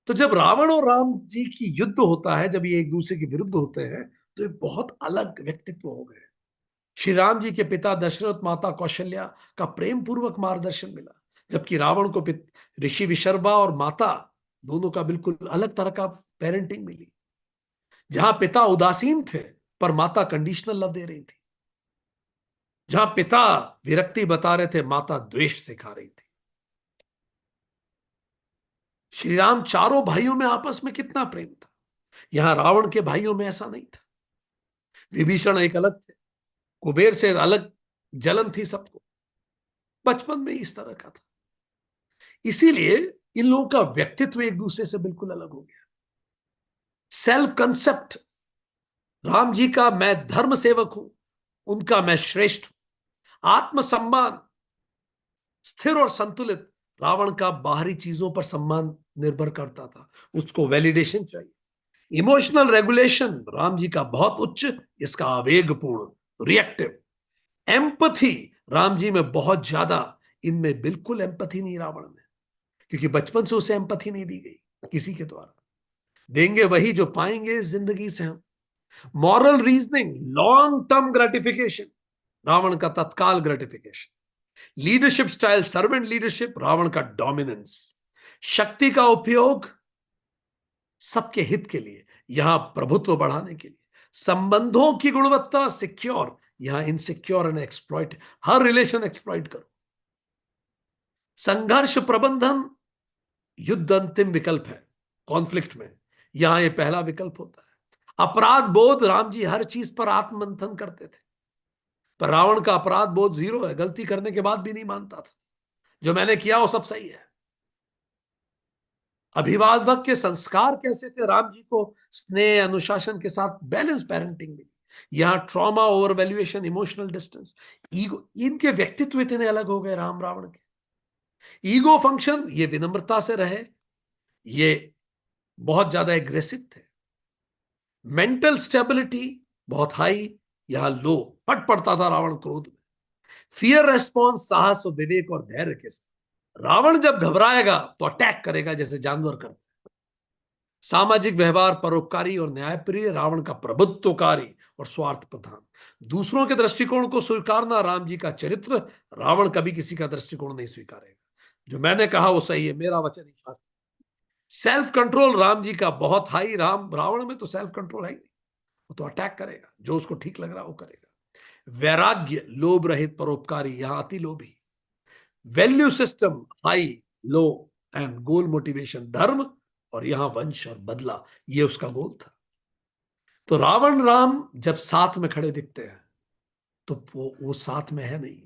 तो जब रावण और राम जी की युद्ध होता है, जब ये एक दूसरे के विरुद्ध होते हैं, तो ये बहुत अलग व्यक्तित्व हो गए। श्री राम जी के पिता दशरथ, माता कौशल्या का प्रेम पूर्वक मार्गदर्शन मिला, जबकि रावण को ऋषि विशर्बा और माता दोनों का बिल्कुल अलग तरह का पेरेंटिंग मिली। जहां पिता उदासीन थे पर माता कंडीशनल लव दे रही थी, जहां पिता विरक्ति बता रहे थे, माता द्वेष सिखा रही थी। श्री राम चारों भाइयों में आपस में कितना प्रेम था, यहां रावण के भाइयों में ऐसा नहीं था। विभीषण एक अलग थे, कुबेर से अलग जलन थी सबको, बचपन में इस तरह का था। इसीलिए इन लोगों का व्यक्तित्व एक दूसरे से बिल्कुल अलग हो गया। सेल्फ कंसेप्ट राम जी का, मैं धर्म सेवक हूं, उनका मैं श्रेष्ठ हूं। आत्मसम्मान स्थिर और संतुलित। रावण का बाहरी चीजों पर सम्मान निर्भर करता था, उसको वैलिडेशन चाहिए। इमोशनल रेगुलेशन राम जी का बहुत उच्च, इसका आवेगपूर्ण रिएक्टिव। एम्पथी राम जी में बहुत ज्यादा, इनमें बिल्कुल एम्पथी नहीं रावण में, क्योंकि बचपन से उसे एम्पथी नहीं दी गई किसी के द्वारा। देंगे वही जो पाएंगे जिंदगी से हम। Moral reasoning, long term gratification, Ravan का तत्काल gratification. Leadership style servant leadership, Ravan का डोमिनेंस। शक्ति का उपयोग सबके हित के लिए, यहां प्रभुत्व बढ़ाने के लिए। संबंधों की गुणवत्ता सिक्योर, यहां insecure and exploit, her relation exploit करो। संघर्ष प्रबंधन, युद्ध अंतिम विकल्प है कॉन्फ्लिक्ट में, यहां यह पहला विकल्प होता है। अपराध बोध, राम जी हर चीज पर आत्ममंथन करते थे, पर रावण का अपराध बोध जीरो है, गलती करने के बाद भी नहीं मानता था, जो मैंने किया वो सब सही है। अभिभावक के संस्कार कैसे थे, राम जी को स्नेह अनुशासन के साथ बैलेंस पेरेंटिंग मिली। यहां trauma over valuation, emotional distance, ego, इनके व्यक्तित्व इतने अलग हो गए राम रावण के। ईगो फंक्शन, ये विनम्रता से रहे, ये बहुत ज्यादा एग्रेसिव थे। मेंटल स्टेबिलिटी बहुत हाई, यहां लो, फट पड़ता था रावण क्रोध में। फियर रेस्पॉन्स, साहस और विवेक और धैर्य के साथ। रावण जब घबराएगा तो अटैक करेगा जैसे जानवर करते। सामाजिक व्यवहार परोपकारी और न्यायप्रिय, रावण का प्रभुत्वकारी और स्वार्थ प्रधान। दूसरों के दृष्टिकोण को स्वीकारना राम जी का चरित्र, रावण कभी किसी का दृष्टिकोण नहीं स्वीकारेगा, जो मैंने कहा वो सही है, मेरा वचन ही सत्य। सेल्फ कंट्रोल राम जी का बहुत हाई, रावण में तो सेल्फ कंट्रोल है ही नहीं, वो तो अटैक करेगा, जो उसको ठीक लग रहा है वो करेगा। वैराग्य, लोभ रहित परोपकारी, यहां अति लोभी। Value system high low and goal motivation, धर्म और यहां वंश और बदला, ये उसका गोल था। तो रावण राम जब साथ में खड़े दिखते हैं तो वो साथ में है नहीं।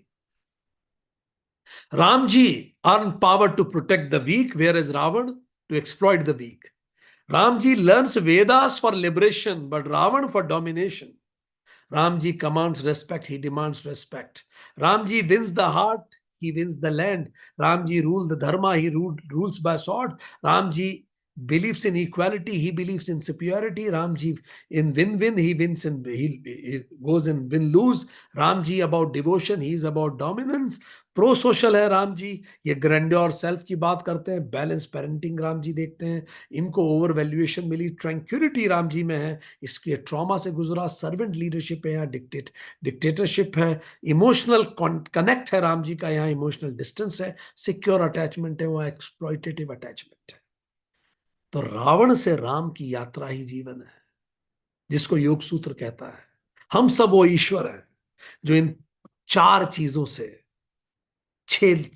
Ram ji earn power to protect the weak, where is Ravan to exploit the weak. Ram ji learns Vedas for liberation, but Ravan for domination. Ram ji commands respect, he demands respect. Ram ji wins the heart, he wins the land. Ram ji rules the dharma, he rules by sword. Ram ji believes in equality, he believes in superiority. Ram ji in win-win, he wins in, he goes in win-lose. Ram ji about devotion, he is about dominance. Pro social है राम जी, ये grandeur self की बात करते हैं। Balance parenting Ram ji देखते हैं, इनको over valuation मिली। Tranquillity Ram ji में है, इसके ट्रॉमा से गुजरा। सर्वेंट लीडरशिप है यहाँ, डिक्टेटरशिप है। इमोशनल कनेक्ट है राम जी का, यहाँ इमोशनल डिस्टेंस है। सिक्योर अटैचमेंट है, वहाँ एक्सप्लॉइटेटिव अटैचमेंट है। तो रावण से राम की यात्रा ही जीवन है, जिसको योग सूत्र कहता है। हम सब वो ईश्वर हैं जो इन चार चीजों से, छेद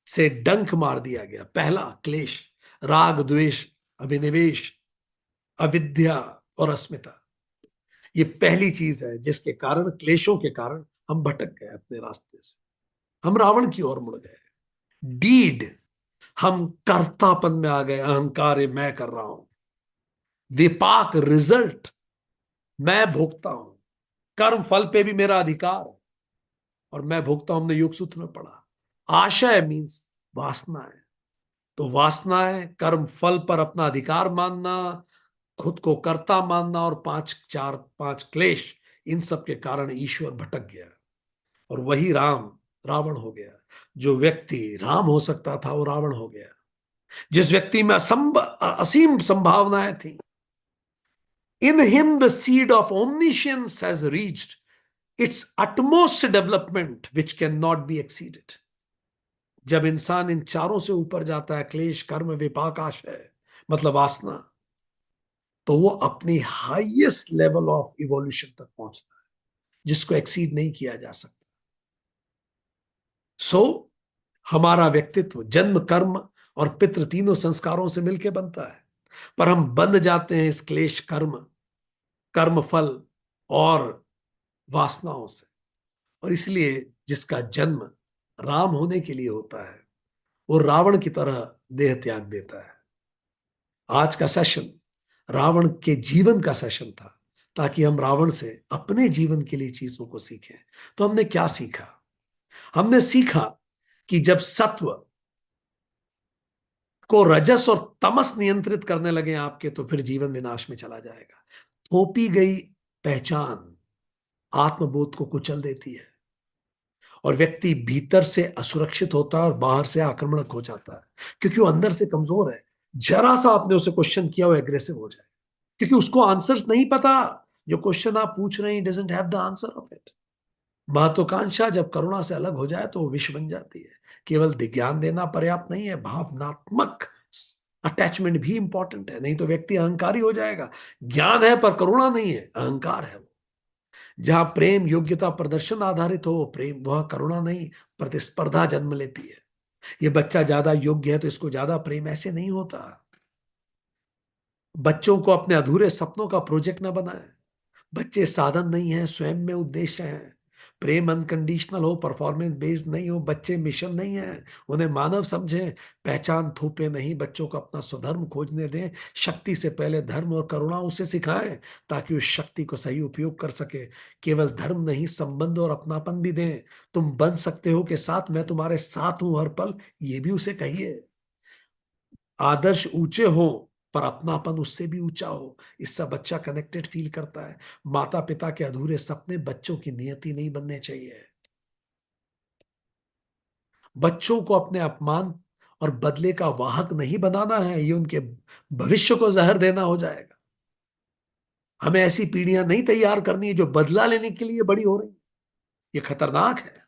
से डंक मार दिया गया। पहला क्लेश, राग द्वेष अभिनिवेश अविद्या और अस्मिता, ये पहली चीज है जिसके कारण, क्लेशों के कारण हम भटक गए अपने रास्ते से, हम रावण की ओर मुड़ गए। डीड, हम कर्तापन में आ गए, अहंकार है, मैं कर रहा हूं। विपाक, रिजल्ट, मैं भोगता हूं, कर्म फल पे भी मेरा अधिकार है और मैं भोगता हूं, हमने योग सूत्र में पढ़ा। आशय मीन्स वासना है, तो वासनाएं, कर्म फल पर अपना अधिकार मानना, खुद को कर्ता मानना और पांच क्लेश, इन सब के कारण ईश्वर भटक गया और वही रावण हो गया। जो व्यक्ति राम हो सकता था वो रावण हो गया। जिस व्यक्ति में असीम संभावनाएं थी, in him the seed of omniscience has reached its utmost development which can not be exceeded. जब इंसान इन चारों से ऊपर जाता है, क्लेश, कर्म, विपाक, आशय मतलब वासना, तो वो अपनी हाईएस्ट लेवल ऑफ इवोल्यूशन तक पहुंचता है, जिसको एक्सीड नहीं किया जा सकता। हमारा व्यक्तित्व जन्म, कर्म और पितृ तीनों संस्कारों से मिलकर बनता है, पर हम बंध जाते हैं इस क्लेश, कर्म फल और वासनाओं से। और इसलिए जिसका जन्म राम होने के लिए होता है, वो रावण की तरह देह त्याग देता है। आज का सेशन रावण के जीवन का सेशन था, ताकि हम रावण से अपने जीवन के लिए चीजों को सीखें। तो हमने क्या सीखा? हमने सीखा कि जब सत्व को रजस और तमस नियंत्रित करने लगे आपके, तो फिर जीवन विनाश में चला जाएगा। थोपी गई पहचान आत्मबोध को कुचल देती है और व्यक्ति भीतर से असुरक्षित होता है और बाहर से आक्रमणक हो जाता है, क्योंकि वो अंदर से कमजोर है। जरा सा आपने उसे क्वेश्चन किया, वो एग्रेसिव हो जाए, क्योंकि उसको आंसर्स नहीं पता। जो क्वेश्चन आप पूछ रहे हैं doesn't have the answer of it. महत्वाकांक्षा जब करुणा से अलग हो जाए तो वो विष बन जाती है। केवल ज्ञान देना पर्याप्त नहीं है, भावनात्मक अटैचमेंट भी इंपॉर्टेंट है, नहीं तो व्यक्ति अहंकारी हो जाएगा। ज्ञान है पर करुणा नहीं है, अहंकार है वो। जहां प्रेम योग्यता प्रदर्शन आधारित हो, प्रेम वह करुणा नहीं, प्रतिस्पर्धा जन्म लेती है। ये बच्चा ज्यादा योग्य है तो इसको ज्यादा प्रेम, ऐसे नहीं होता। बच्चों को अपने अधूरे सपनों का प्रोजेक्ट ना बनाए। बच्चे साधन नहीं है, स्वयं में उद्देश्य है। प्रेम अनकंडीशनल हो, परफॉर्मेंस बेस्ड नहीं हो। बच्चे मिशन नहीं है, उन्हें मानव समझें। पहचान थोपे नहीं, बच्चों को अपना स्वधर्म खोजने दें। शक्ति से पहले धर्म और करुणा उसे सिखाएं, ताकि उस शक्ति को सही उपयोग कर सके। केवल धर्म नहीं, संबंध और अपनापन भी दें। तुम बन सकते हो के साथ मैं तुम्हारे साथ हूं हर पल, ये भी उसे कहिए। आदर्श ऊंचे हो पर अपनापन उससे भी ऊंचा हो, इससे बच्चा कनेक्टेड फील करता है। माता पिता के अधूरे सपने बच्चों की नियति नहीं बनने चाहिए। बच्चों को अपने अपमान और बदले का वाहक नहीं बनाना है, ये उनके भविष्य को जहर देना हो जाएगा। हमें ऐसी पीढ़ियां नहीं तैयार करनी है जो बदला लेने के लिए बड़ी हो रही। ये खतरनाक है।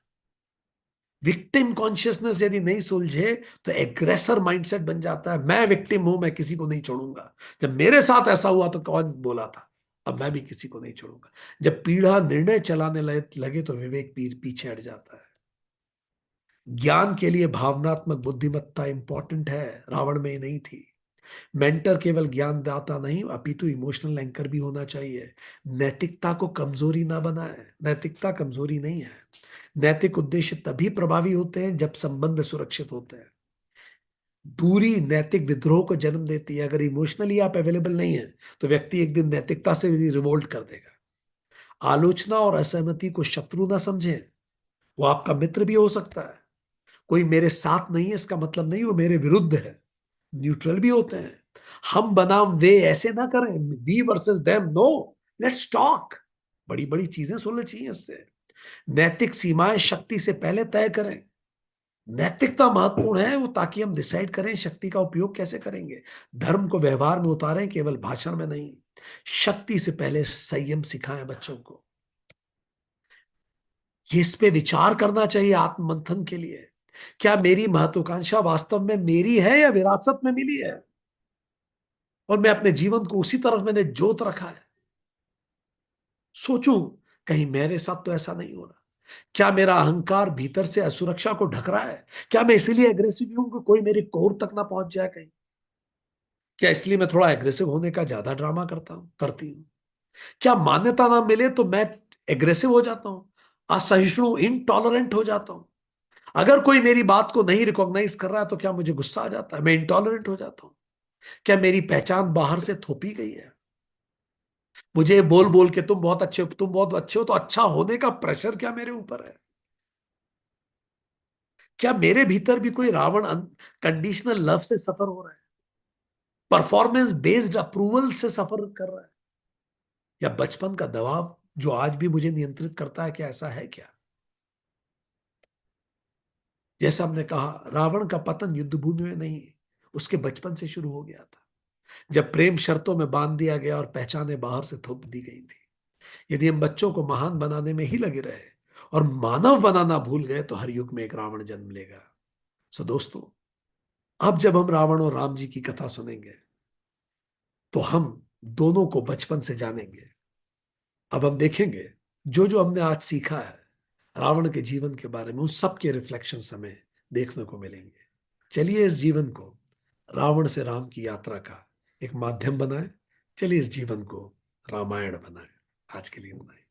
विक्टिम कॉन्शियसनेस यदि नहीं सुलझे तो एग्रेसर माइंडसेट बन जाता है। मैं विक्टिम हूं, मैं किसी को नहीं छोड़ूंगा। जब मेरे साथ ऐसा हुआ तो कौन बोला था, अब मैं भी किसी को नहीं छोड़ूंगा। जब पीढ़ा निर्णय चलाने लगे तो विवेक पीछे हट जाता है। ज्ञान के लिए भावनात्मक बुद्धिमत्ता इंपॉर्टेंट है, रावण में नहीं थी। मेंटर केवल ज्ञानदाता नहीं, अपितु इमोशनल एंकर भी होना चाहिए। नैतिकता को कमजोरी ना बनाए, नैतिकता कमजोरी नहीं है। नैतिक उद्देश्य तभी प्रभावी होते हैं जब संबंध सुरक्षित होते हैं। दूरी नैतिक विद्रोह को जन्म देती है। अगर इमोशनली आप अवेलेबल नहीं है तो व्यक्ति एक दिन नैतिकता से भी रिवोल्ट कर देगा। आलोचना और असहमति को शत्रु ना समझें, वो आपका मित्र भी हो सकता है। कोई मेरे साथ नहीं है इसका मतलब नहीं वो मेरे विरुद्ध है। न्यूट्रल भी होते हैं। हम बनाम वे ऐसे ना करें, we versus them, no, let's talk. बड़ी बड़ी चीजें सुननी चाहिए इससे। नैतिक सीमाएं शक्ति से पहले तय करें। नैतिकता महत्वपूर्ण है वो, ताकि हम डिसाइड करें शक्ति का उपयोग कैसे करेंगे। धर्म को व्यवहार में उतारें, केवल भाषण में नहीं। शक्ति से पहले संयम सिखाएं बच्चों को। ये इस पे विचार करना चाहिए आत्ममंथन के लिए। क्या मेरी महत्वाकांक्षा वास्तव में मेरी है या विरासत में मिली है? और मैं अपने जीवन को उसी तरफ मैंने जोत रखा है। सोचूं, कहीं मेरे साथ तो ऐसा नहीं हो रहा। क्या मेरा अहंकार भीतर से असुरक्षा को ढक रहा है? क्या मैं इसीलिए एग्रेसिव हूं कि कोई मेरी कोर तक ना पहुंच जाए कहीं? क्या इसलिए मैं थोड़ा एग्रेसिव होने का ज्यादा ड्रामा करती हूँ? क्या मान्यता ना मिले तो मैं एग्रेसिव हो जाता हूं, असहिष्णु, इनटॉलरेंट हो जाता हूं? अगर कोई मेरी बात को नहीं रिकॉग्नाइज कर रहा है तो क्या मुझे गुस्सा आ जाता है, मैं इंटॉलरेंट हो जाता हूं? क्या मेरी पहचान बाहर से थोपी गई है? मुझे बोल बोल के तुम बहुत अच्छे हो, तुम बहुत अच्छे हो, तो अच्छा होने का प्रेशर क्या मेरे ऊपर है? क्या मेरे भीतर भी कोई रावण कंडीशनल लव से सफर हो रहा है? परफॉर्मेंस बेस्ड अप्रूवल से सफर कर रहा है? या बचपन का दबाव जो आज भी मुझे नियंत्रित करता है, क्या ऐसा है क्या? जैसा हमने कहा, रावण का पतन युद्ध भूमि में नहीं, उसके बचपन से शुरू हो गया था, जब प्रेम शर्तों में बांध दिया गया और पहचाने बाहर से थोप दी गई थी। यदि हम बच्चों को महान बनाने में ही लगे रहे और मानव बनाना भूल गए तो हर युग में एक रावण जन्म लेगा। सो दोस्तों, अब जब हम रावण और राम जी की कथा सुनेंगे तो हम दोनों को बचपन से जानेंगे। अब हम देखेंगे जो जो हमने आज सीखा है रावण के जीवन के बारे में, उन सब के रिफ्लेक्शंस हमें देखने को मिलेंगे। चलिए इस जीवन को रावण से राम की यात्रा का एक माध्यम बनाएं। चलिए इस जीवन को रामायण बनाएं। आज के लिए बनाएं।